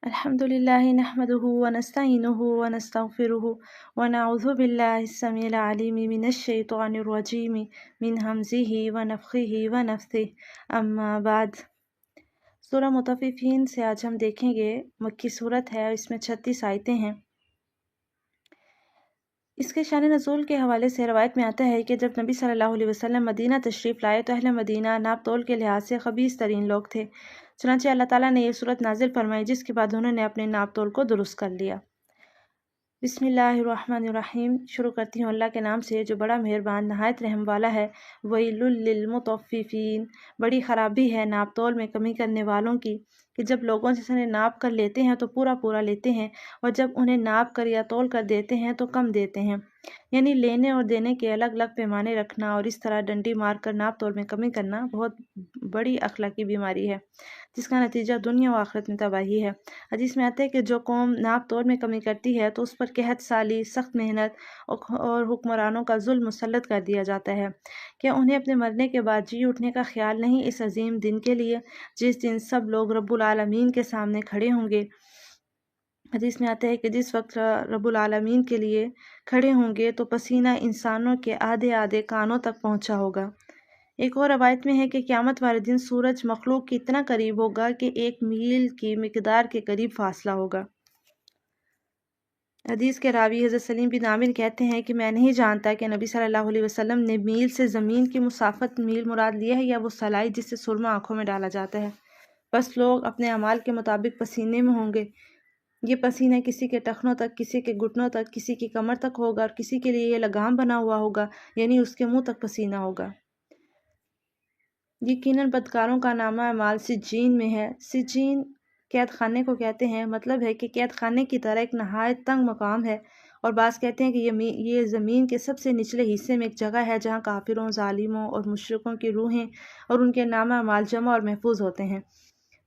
الحمد لله نحمده ونستعينه ونستغفره ونعوذ بالله السميع العليم من الشيطان الرجيم من همزه ونفخه ونفثه اما بعد۔ سورہ مطففین سے آج ہم دیکھیں گے، مکی صورت ہے اور اس میں 36 آیتیں ہیں۔ اس کے شان نزول کے حوالے سے روایت میں آتا ہے کہ جب نبی صلی اللہ علیہ وسلم مدینہ تشریف لائے تو اہل مدینہ ناپ تول کے لحاظ سے خبیث ترین لوگ تھے، چنانچہ اللہ تعالیٰ نے یہ صورت نازل فرمائی، جس کے بعد انہوں نے اپنے ناپ تول کو درست کر لیا۔ بسم اللہ الرحمن الرحیم، شروع کرتی ہوں اللہ کے نام سے جو بڑا مہربان نہایت رحم والا ہے۔ ویل للمطففین، بڑی خرابی ہے ناپ تول میں کمی کرنے والوں کی، کہ جب لوگوں سے انہیں ناپ کر لیتے ہیں تو پورا پورا لیتے ہیں، اور جب انہیں ناپ کر یا تول کر دیتے ہیں تو کم دیتے ہیں، یعنی لینے اور دینے کے الگ الگ پیمانے رکھنا اور اس طرح ڈنڈی مار کر ناپ تول میں کمی کرنا بہت بڑی اخلاقی بیماری ہے، جس کا نتیجہ دنیا و آخرت میں تباہی ہے۔ حدیث میں آتا ہے کہ جو قوم ناپ تول میں کمی کرتی ہے تو اس پر قحط سالی، سخت محنت اور حکمرانوں کا ظلم مسلط کر دیا جاتا ہے۔ کیا انہیں اپنے مرنے کے بعد جی اٹھنے کا خیال نہیں اس عظیم دن کے لیے جس دن سب لوگ رب العالمین کے سامنے کھڑے ہوں گے؟ حدیث میں آتا ہے کہ جس وقت رب العالمین کے لیے کھڑے ہوں گے تو پسینہ انسانوں کے آدھے آدھے کانوں تک پہنچا ہوگا۔ ایک اور روایت میں ہے کہ قیامت والے دن سورج مخلوق کے اتنا قریب ہوگا کہ 1 میل کی مقدار کے قریب فاصلہ ہوگا۔ حدیث کے راوی حضرت سلیم بن عامر کہتے ہیں کہ میں نہیں جانتا کہ نبی صلی اللہ علیہ وسلم نے میل سے زمین کی مسافت میل مراد لیا ہے یا وہ سلائی جس سے سرما آنکھوں میں ڈالا جاتا ہے۔ بس لوگ اپنے اعمال کے مطابق پسینے میں ہوں گے۔ یہ پسینہ کسی کے ٹخنوں تک، کسی کے گھٹنوں تک، کسی کی کمر تک ہوگا، اور کسی کے لیے یہ لگام بنا ہوا ہوگا، یعنی اس کے منہ تک پسینہ ہوگا۔ یقیناً بدکاروں کا نامہ اعمال سجین میں ہے۔ سجین قید خانے کو کہتے ہیں، مطلب ہے کہ قید خانے کی طرح ایک نہایت تنگ مقام ہے، اور بعض کہتے ہیں کہ یہ زمین کے سب سے نچلے حصے میں ایک جگہ ہے جہاں کافروں، ظالموں اور مشرکوں کی روحیں اور ان کے نامہ اعمال جمع اور محفوظ ہوتے ہیں۔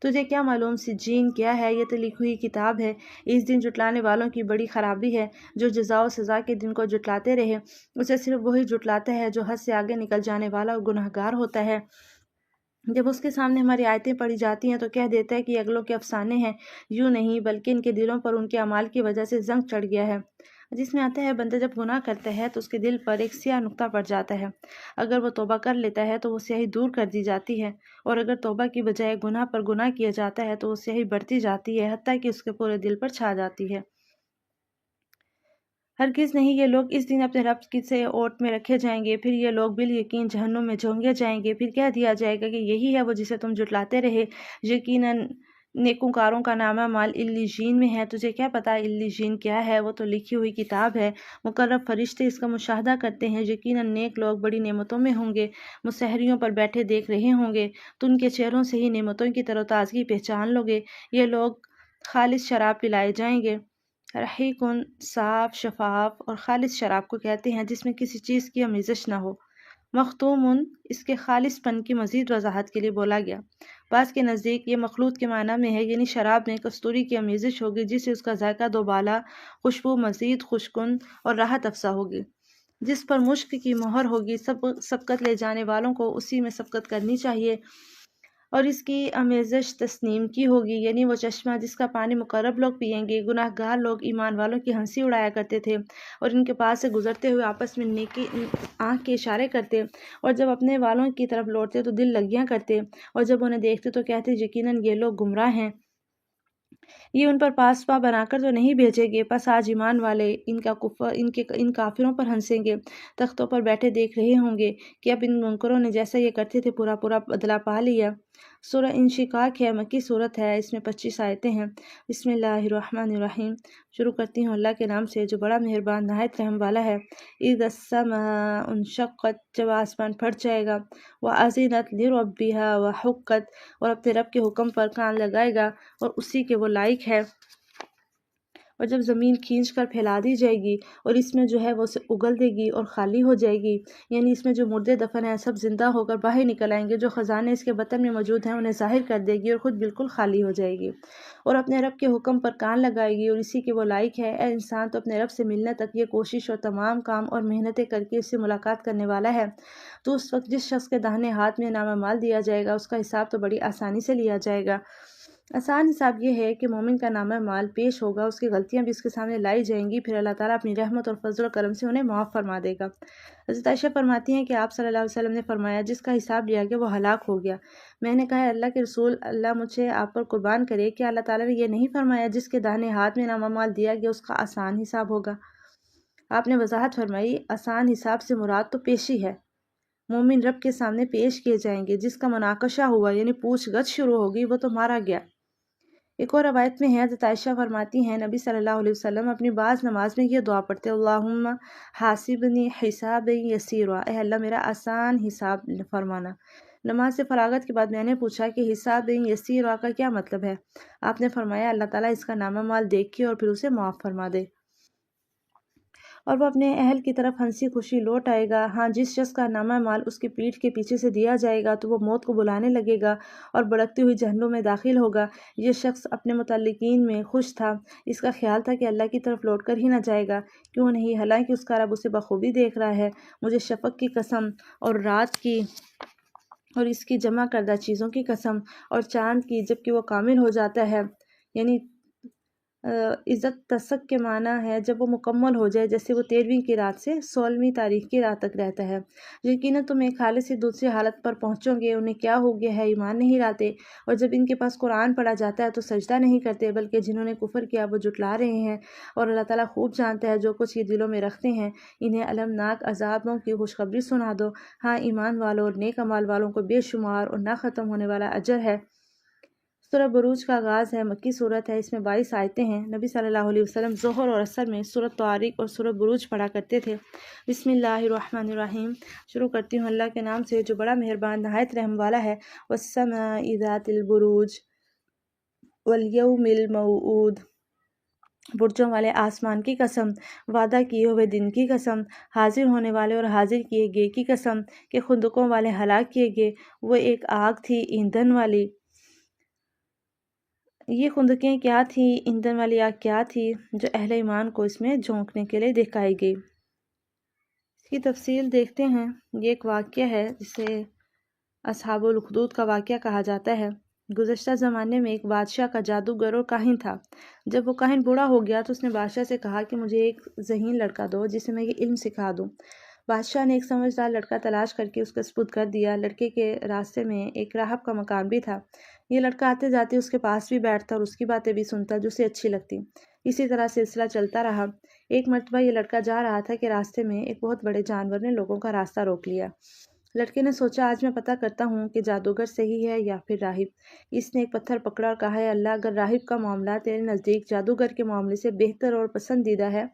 تجھے کیا معلوم سجین کیا ہے؟ یہ تو لکھی ہوئی کتاب ہے۔ اس دن جھٹلانے والوں کی بڑی خرابی ہے۔ جو جزا و سزا کے دن کو جھٹلاتے رہے، اسے صرف وہی جھٹلاتا ہے جو حد سے آگے نکل جانے والا اور گنہگار ہوتا ہے۔ جب اس کے سامنے ہماری آیتیں پڑھی جاتی ہیں تو کہہ دیتا ہے کہ یہ اگلوں کے افسانے ہیں، یوں نہیں بلکہ ان کے دلوں پر ان کے اعمال کی وجہ سے زنگ چڑھ گیا ہے۔ جس میں آتا ہے بندہ جب گناہ کرتا ہے تو اس کے دل پر ایک سیاہ نقطہ پڑ جاتا ہے، اگر وہ توبہ کر لیتا ہے تو وہ سیاہی دور کر دی جاتی ہے، اور اگر توبہ کی بجائے گناہ پر گناہ کیا جاتا ہے تو وہ سیاہی بڑھتی جاتی ہے حتیٰ کہ اس کے پورے دل پر چھا جاتی ہے۔ ہرگز نہیں، یہ لوگ اس دن اپنے رب سے اوٹ میں رکھے جائیں گے، پھر یہ لوگ بالیقین جہنم میں جھونکے جائیں گے، پھر کہہ دیا جائے گا کہ یہی ہے وہ جسے تم جھٹلاتے رہے۔ یقیناً نیکوکاروں کا نامہ مال علیجین میں ہے۔ تجھے کیا پتا علیجین کیا ہے؟ وہ تو لکھی ہوئی کتاب ہے، مقرب فرشتے اس کا مشاہدہ کرتے ہیں۔ یقیناً نیک لوگ بڑی نعمتوں میں ہوں گے، مسحریوں پر بیٹھے دیکھ رہے ہوں گے، تو ان کے چہروں سے ہی نعمتوں کی تر و تازگی پہچان لوگے۔ یہ لوگ خالص شراب پلائے جائیں گے۔ رحیقٌ، صاف، شفاف اور خالص شراب کو کہتے ہیں جس میں کسی چیز کی آمیزش نہ ہو۔ مختومٌ، اس کے خالص پن کی مزید وضاحت کے لیے بولا گیا۔ بعض کے نزدیک یہ مخلوط کے معنی میں ہے، یعنی شراب میں کستوری کی آمیزش ہوگی جس سے اس کا ذائقہ دوبالا، خوشبو مزید خوشگن اور راحت افزا ہوگی۔ جس پر مشک کی مہر ہوگی، سبقت لے جانے والوں کو اسی میں سبقت کرنی چاہیے، اور اس کی آمیزش تسنیم کی ہوگی، یعنی وہ چشمہ جس کا پانی مقرب لوگ پئیں گے۔ گناہ گار لوگ ایمان والوں کی ہنسی اڑایا کرتے تھے اور ان کے پاس سے گزرتے ہوئے آپس میں نیکی آنکھ کے اشارے کرتے، اور جب اپنے والوں کی طرف لوٹتے تو دل لگیاں کرتے، اور جب انہیں دیکھتے تو کہتے یقیناً یہ لوگ گمراہ ہیں۔ یہ ان پر پاسباں بنا کر تو نہیں بھیجے گے، پس آج ایمان والے ان کافروں پر ہنسیں گے، تختوں پر بیٹھے دیکھ رہے ہوں گے کہ اب ان منکروں نے جیسا یہ کرتے تھے پورا پورا بدلہ پا لیا۔ سورہ انشقاق ہے، مکی صورت ہے، اس میں 25 آیتیں ہیں۔ بسم اللہ الرحمن الرحیم، شروع کرتی ہوں اللہ کے نام سے جو بڑا مہربان نہایت رحم والا ہے۔ اذا السماء انشقت، جب آسمان پھٹ جائے گا، وَأَذِنَتْ لِرَبِّهَا وَحُقَّتْ، اور اپنے رب کے حکم پر کان لگائے گا اور اسی کے وہ لائق ہے، اور جب زمین کھینچ کر پھیلا دی جائے گی اور اس میں جو ہے وہ اسے اگل دے گی اور خالی ہو جائے گی، یعنی اس میں جو مردے دفن ہیں سب زندہ ہو کر باہر نکل آئیں گے، جو خزانے اس کے بطن میں موجود ہیں انہیں ظاہر کر دے گی اور خود بالکل خالی ہو جائے گی، اور اپنے رب کے حکم پر کان لگائے گی اور اسی کے وہ لائق ہے۔ اے انسان، تو اپنے رب سے ملنے تک یہ کوشش اور تمام کام اور محنتیں کر کے اس سے ملاقات کرنے والا ہے، تو اس وقت جس شخص کے داہنے ہاتھ میں نامہ مال دیا جائے گا اس کا حساب تو بڑی آسانی سے لیا جائے گا، آسان حساب یہ ہے کہ مومن کا نامہ مال پیش ہوگا، اس کی غلطیاں بھی اس کے سامنے لائی جائیں گی، پھر اللہ تعالیٰ اپنی رحمت اور فضل و کرم سے انہیں معاف فرما دے گا۔ حضرت عائشہ فرماتی ہیں کہ آپ صلی اللہ علیہ وسلم نے فرمایا، جس کا حساب لیا گیا وہ ہلاک ہو گیا۔ میں نے کہا، اللہ کے رسول، اللہ مجھے آپ پر قربان کرے، کیا اللہ تعالیٰ نے یہ نہیں فرمایا جس کے داہنے ہاتھ میں نامہ مال دیا گیا اس کا آسان حساب ہوگا؟ آپ نے وضاحت فرمائی، آسان حساب سے مراد تو پیشی ہے، مومن رب کے سامنے پیش کیے جائیں گے۔ جس کا مناقشہ ہوا یعنی پوچھ گچھ شروع ہوگی وہ تو مارا گیا۔ ایک اور روایت میں ہے، حضرت عائشہ فرماتی ہیں، نبی صلی اللہ علیہ وسلم اپنی بعض نماز میں یہ دعا پڑھتے، اللہم حاسبنی حسابا یسیرا، اے اللہ میرا آسان حساب فرمانا۔ نماز سے فراغت کے بعد میں نے پوچھا کہ حساب یسیرا کا کیا مطلب ہے؟ آپ نے فرمایا، اللہ تعالیٰ اس کا نامہ مال دیکھ کے اور پھر اسے معاف فرما دے، اور وہ اپنے اہل کی طرف ہنسی خوشی لوٹ آئے گا۔ ہاں، جس شخص کا نامہ مال اس کی پیٹھ کے پیچھے سے دیا جائے گا تو وہ موت کو بلانے لگے گا اور بھڑکتی ہوئی جہنم میں داخل ہوگا۔ یہ شخص اپنے متعلقین میں خوش تھا، اس کا خیال تھا کہ اللہ کی طرف لوٹ کر ہی نہ جائے گا، کیوں نہیں، حالانکہ اس کا رب اسے بخوبی دیکھ رہا ہے۔ مجھے شفق کی قسم اور رات کی اور اس کی جمع کردہ چیزوں کی قسم، اور چاند کی جبکہ وہ کامل ہو جاتا ہے، یعنی عزت تسک کے معنی ہے جب وہ مکمل ہو جائے، جیسے وہ 13ویں کی رات سے 16ویں تاریخ کی رات تک رہتا ہے۔ یقیناً تم ایک حالت سے دوسری حالت پر پہنچو گے، انہیں کیا ہو گیا ہے، ایمان نہیں لاتے، اور جب ان کے پاس قرآن پڑھا جاتا ہے تو سجدہ نہیں کرتے، بلکہ جنہوں نے کفر کیا وہ جھٹلا رہے ہیں، اور اللہ تعالیٰ خوب جانتا ہے جو کچھ یہ دلوں میں رکھتے ہیں۔ انہیں المناک عذابوں کی خوشخبری سنا دو۔ ہاں، ایمان والوں اور نیک اعمال والوں کو بے شمار اور نہ ختم ہونے والا اجر ہے۔ سورہ بروج کا آغاز ہے، مکی صورت ہے، اس میں 22 آیتیں ہیں۔ نبی صلی اللہ علیہ وسلم ظہر اور عصر میں سورۃ طارق اور سورۃ بروج پڑھا کرتے تھے۔ بسم اللہ الرحمن الرحیم، شروع کرتی ہوں اللہ کے نام سے جو بڑا مہربان نہایت رحم والا ہے۔ والسماء ذات البروج والیوم الموعود، برجوں والے آسمان کی قسم، وعدہ کیے ہوئے دن کی قسم، حاضر ہونے والے اور حاضر کیے گئے کی قسم کہ خندقوں والے ہلاک کیے گئے، وہ ایک آگ تھی ایندھن والی۔ یہ خندقیں کیا تھیں، ایندھن والی آگ کیا تھی جو اہل ایمان کو اس میں جھونکنے کے لیے دکھائی گئی۔ اس کی تفصیل دیکھتے ہیں۔ یہ ایک واقعہ ہے جسے اصحاب الاخدود کا واقعہ کہا جاتا ہے۔ گزشتہ زمانے میں ایک بادشاہ کا جادوگر اور کاہن تھا۔ جب وہ کاہن بوڑھا ہو گیا تو اس نے بادشاہ سے کہا کہ مجھے ایک ذہین لڑکا دو جسے میں یہ علم سکھا دوں۔ بادشاہ نے ایک سمجھدار لڑکا تلاش کر کے اس کا سپرد کر دیا۔ لڑکے کے راستے میں ایک راہب کا مکان بھی تھا۔ یہ لڑکا آتے جاتے اس کے پاس بھی بیٹھتا اور اس کی باتیں بھی سنتا جو اسے اچھی لگتی۔ اسی طرح سلسلہ چلتا رہا۔ ایک مرتبہ یہ لڑکا جا رہا تھا کہ راستے میں ایک بہت بڑے جانور نے لوگوں کا راستہ روک لیا۔ لڑکے نے سوچا، آج میں پتہ کرتا ہوں کہ جادوگر صحیح ہے یا پھر راہب۔ اس نے ایک پتھر پکڑا اور کہا، اے اللہ، اگر راہب کا معاملہ تیرے نزدیک جادوگر کے معاملے سے بہتر اور پسندیدہ ہے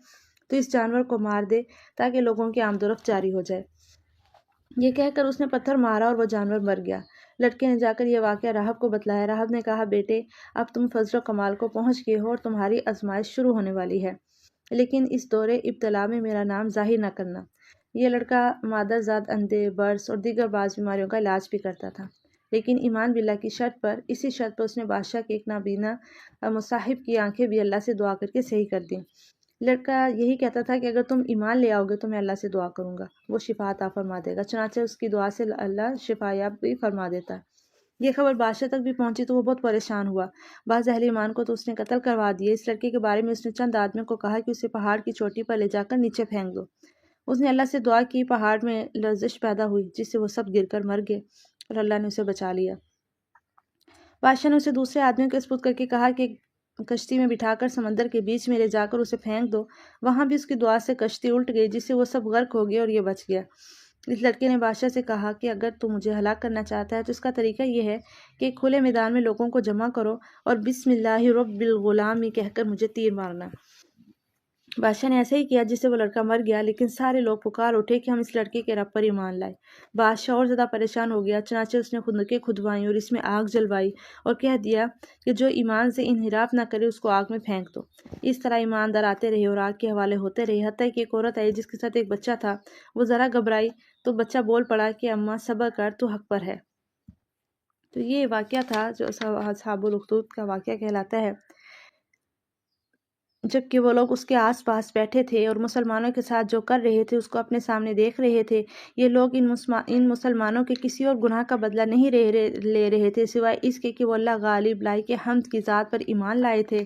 تو اس جانور کو مار دے تاکہ لوگوں کی آمد و رفت جاری ہو جائے۔ یہ کہہ کر اس نے پتھر مارا اور وہ جانور مر گیا۔ لڑکے نے جا کر یہ واقعہ راہب کو بتلایا۔ راہب نے کہا، بیٹے، اب تم فضل و کمال کو پہنچ گئے ہو اور تمہاری آزمائش شروع ہونے والی ہے، لیکن اس دور ابتلا میں میرا نام ظاہر نہ کرنا۔ یہ لڑکا مادر زاد اندھے، برس اور دیگر بعض بیماریوں کا علاج بھی کرتا تھا، لیکن ایمان باللہ کی شرط پر، اسی شرط پر اس نے بادشاہ کے ایک نابینا مصاحب کی آنکھیں بھی اللہ سے دعا کر کے صحیح کر دیں۔ لڑکا یہی کہتا تھا کہ اگر تم ایمان لے آؤ گے تو میں اللہ سے دعا کروں گا، وہ شفا عطا فرما دے گا۔ چنانچہ اس کی دعا سے اللہ شفا یاب بھی فرما دیتا ہے۔ یہ خبر بادشاہ تک بھی پہنچی تو وہ بہت پریشان ہوا۔ بعض اہل ایمان کو تو اس نے قتل کروا دیے۔ اس لڑکے کے بارے میں اس نے چند آدمیوں کو کہا کہ اسے پہاڑ کی چوٹی پر لے جا کر نیچے پھینک دو۔ اس نے اللہ سے دعا کی، پہاڑ میں لرزش پیدا ہوئی جس سے وہ سب گر کر مر گئے اور اللہ نے اسے بچا لیا۔ بادشاہ نے اسے دوسرے آدمیوں کے سپرد کر کے کہا کہ کشتی میں بٹھا کر سمندر کے بیچ میں لے جا کر اسے پھینک دو۔ وہاں بھی اس کی دعا سے کشتی الٹ گئی جس سے وہ سب غرق ہو گئے اور یہ بچ گیا۔ اس لڑکے نے بادشاہ سے کہا کہ اگر تو مجھے ہلاک کرنا چاہتا ہے تو اس کا طریقہ یہ ہے کہ ایک کھلے میدان میں لوگوں کو جمع کرو اور بسم اللہ رب الغلام کہہ کر مجھے تیر مارنا۔ بادشاہ نے ایسا ہی کیا جس سے وہ لڑکا مر گیا، لیکن سارے لوگ پکار اٹھے کہ ہم اس لڑکے کے رب پر ایمان لائے۔ بادشاہ اور زیادہ پریشان ہو گیا، چنانچہ اس نے خندقیں کھدوائیں اور اس میں آگ جلوائی اور کہہ دیا کہ جو ایمان سے انحراف نہ کرے اس کو آگ میں پھینک دو۔ اس طرح ایماندار آتے رہے اور آگ کے حوالے ہوتے رہے، حتیٰ کہ ایک عورت آئی جس کے ساتھ ایک بچہ تھا۔ وہ ذرا گھبرائی تو بچہ بول پڑا کہ اماں صبر کر، تو حق پر ہے۔ تو یہ واقعہ تھا جو اصحاب الاخدود کا واقعہ کہلاتا ہے۔ جبکہ وہ لوگ اس کے آس پاس بیٹھے تھے اور مسلمانوں کے ساتھ جو کر رہے تھے اس کو اپنے سامنے دیکھ رہے تھے۔ یہ لوگ ان مسلمانوں کے کسی اور گناہ کا بدلہ نہیں لے رہے تھے سوائے اس کے کہ وہ اللہ غالب لائی کے حمد کی ذات پر ایمان لائے تھے،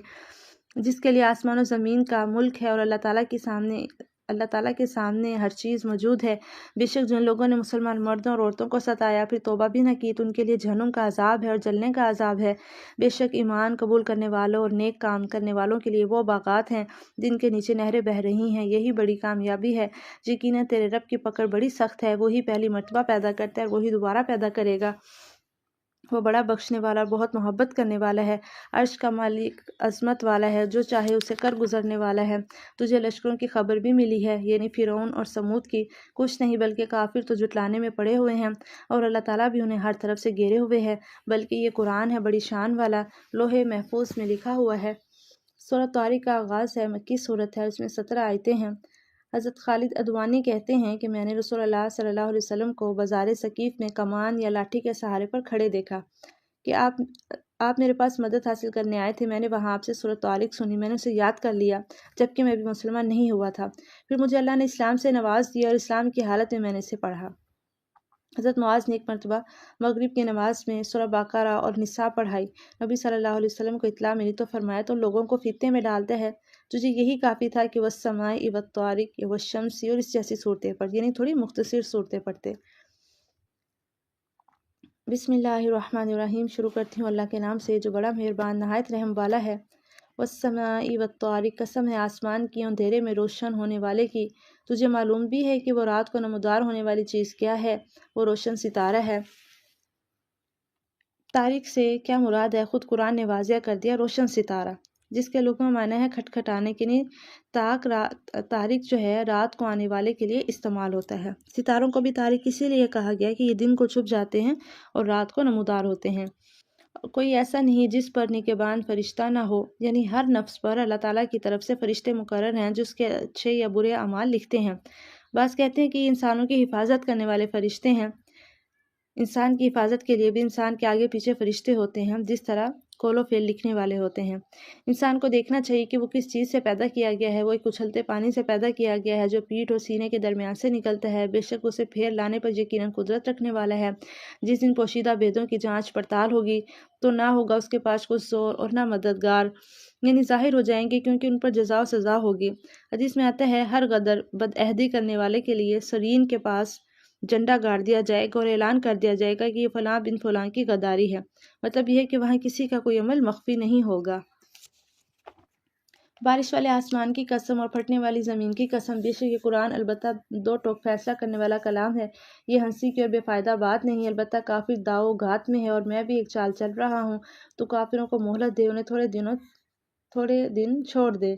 جس کے لیے آسمان و زمین کا ملک ہے اور اللہ تعالیٰ کے سامنے ہر چیز موجود ہے۔ بے شک جن لوگوں نے مسلمان مردوں اور عورتوں کو ستایا پھر توبہ بھی نہ کی تو ان کے لیے جہنم کا عذاب ہے اور جلنے کا عذاب ہے۔ بے شک ایمان قبول کرنے والوں اور نیک کام کرنے والوں کے لیے وہ باغات ہیں جن کے نیچے نہریں بہہ رہی ہیں، یہی بڑی کامیابی ہے۔ یقیناً تیرے رب کی پکڑ بڑی سخت ہے، وہی پہلی مرتبہ پیدا کرتا ہے اور وہی دوبارہ پیدا کرے گا۔ وہ بڑا بخشنے والا اور بہت محبت کرنے والا ہے، عرش کا مالک عظمت والا ہے، جو چاہے اسے کر گزرنے والا ہے۔ تجھے لشکروں کی خبر بھی ملی ہے، یعنی فرعون اور سمود کی، کچھ نہیں بلکہ کافر تو جھٹلانے میں پڑے ہوئے ہیں اور اللہ تعالیٰ بھی انہیں ہر طرف سے گھیرے ہوئے ہے، بلکہ یہ قرآن ہے بڑی شان والا، لوح محفوظ میں لکھا ہوا ہے۔ سورۃ طارق کا آغاز ہے، مکی صورت ہے، اس میں 17 آیتیں ہیں۔ حضرت خالد عدوانی کہتے ہیں کہ میں نے رسول اللہ صلی اللہ علیہ وسلم کو بازار ثقیف میں کمان یا لاٹھی کے سہارے پر کھڑے دیکھا کہ آپ میرے پاس مدد حاصل کرنے آئے تھے۔ میں نے وہاں آپ سے سورۃ طارق سنی، میں نے اسے یاد کر لیا جبکہ میں بھی مسلمان نہیں ہوا تھا۔ پھر مجھے اللہ نے اسلام سے نواز دیا اور اسلام کی حالت میں نے اسے پڑھا۔ حضرت معاذ نے ایک مرتبہ مغرب کی نماز میں سورہ بقرہ اور نساء پڑھائی۔ نبی صلی اللہ علیہ وسلم کو اطلاع ملی تو فرمایا تو لوگوں کو فتنے میں ڈالتا ہے، تجھے یہی کافی تھا کہ والسماء والطارق والشمس اور اس جیسی صورتیں پڑھ، یعنی تھوڑی مختصر صورتیں پڑھتے۔ بسم اللہ الرحمن الرحیم، شروع کرتی ہوں اللہ کے نام سے جو بڑا مہربان نہایت رحم والا ہے۔ والسماء والطارق، قسم ہے آسمان کی اندھیرے میں روشن ہونے والے کی، تجھے معلوم بھی ہے کہ وہ رات کو نمودار ہونے والی چیز کیا ہے، وہ روشن ستارہ ہے۔ طارق سے کیا مراد ہے؟ خود قرآن نے واضح کر دیا، روشن ستارہ، جس کے لغوی معنی ہے کھٹکھٹانے کے لیے۔ طارق جو ہے رات کو آنے والے کے لیے استعمال ہوتا ہے۔ ستاروں کو بھی طارق اسی لیے کہا گیا کہ یہ دن کو چھپ جاتے ہیں اور رات کو نمودار ہوتے ہیں۔ کوئی ایسا نہیں جس پر نگہبان فرشتہ نہ ہو، یعنی ہر نفس پر اللہ تعالیٰ کی طرف سے فرشتے مقرر ہیں جو اس کے اچھے یا برے اعمال لکھتے ہیں۔ بعض کہتے ہیں کہ یہ انسانوں کی حفاظت کرنے والے فرشتے ہیں۔ انسان کی حفاظت کے لیے بھی انسان کے آگے پیچھے فرشتے ہوتے ہیں، جس طرح قول و فعل لکھنے والے ہوتے ہیں۔ انسان کو دیکھنا چاہیے کہ وہ کس چیز سے پیدا کیا گیا ہے۔ وہ ایک اچھلتے پانی سے پیدا کیا گیا ہے جو پیٹھ اور سینے کے درمیان سے نکلتا ہے۔ بے شک اسے پھیر لانے پر یقیناً قدرت رکھنے والا ہے۔ جس دن پوشیدہ بھیدوں کی جانچ پڑتال ہوگی تو نہ ہوگا اس کے پاس کچھ زور اور نہ مددگار، یعنی ظاہر ہو جائیں گے کیونکہ ان پر جزا و سزا ہوگی۔ حدیث میں آتا ہے ہر غدر بدعہدی کرنے والے کے لیے سرین کے پاس جھنڈا گاڑ دیا جائے گا اور اعلان کر دیا جائے گا کہ یہ فلاں بن فلاں کی غداری ہے۔ مطلب یہ ہے کہ وہاں کسی کا کوئی عمل مخفی نہیں ہوگا۔ بارش والے آسمان کی قسم اور پھٹنے والی زمین کی قسم، بے شک یہ قرآن البتہ دو ٹوک فیصلہ کرنے والا کلام ہے، یہ ہنسی کی اور بے فائدہ بات نہیں۔ البتہ کافر داؤ گھات میں ہے اور میں بھی ایک چال چل رہا ہوں، تو کافروں کو مہلت دے، انہیں تھوڑے دن چھوڑ دے۔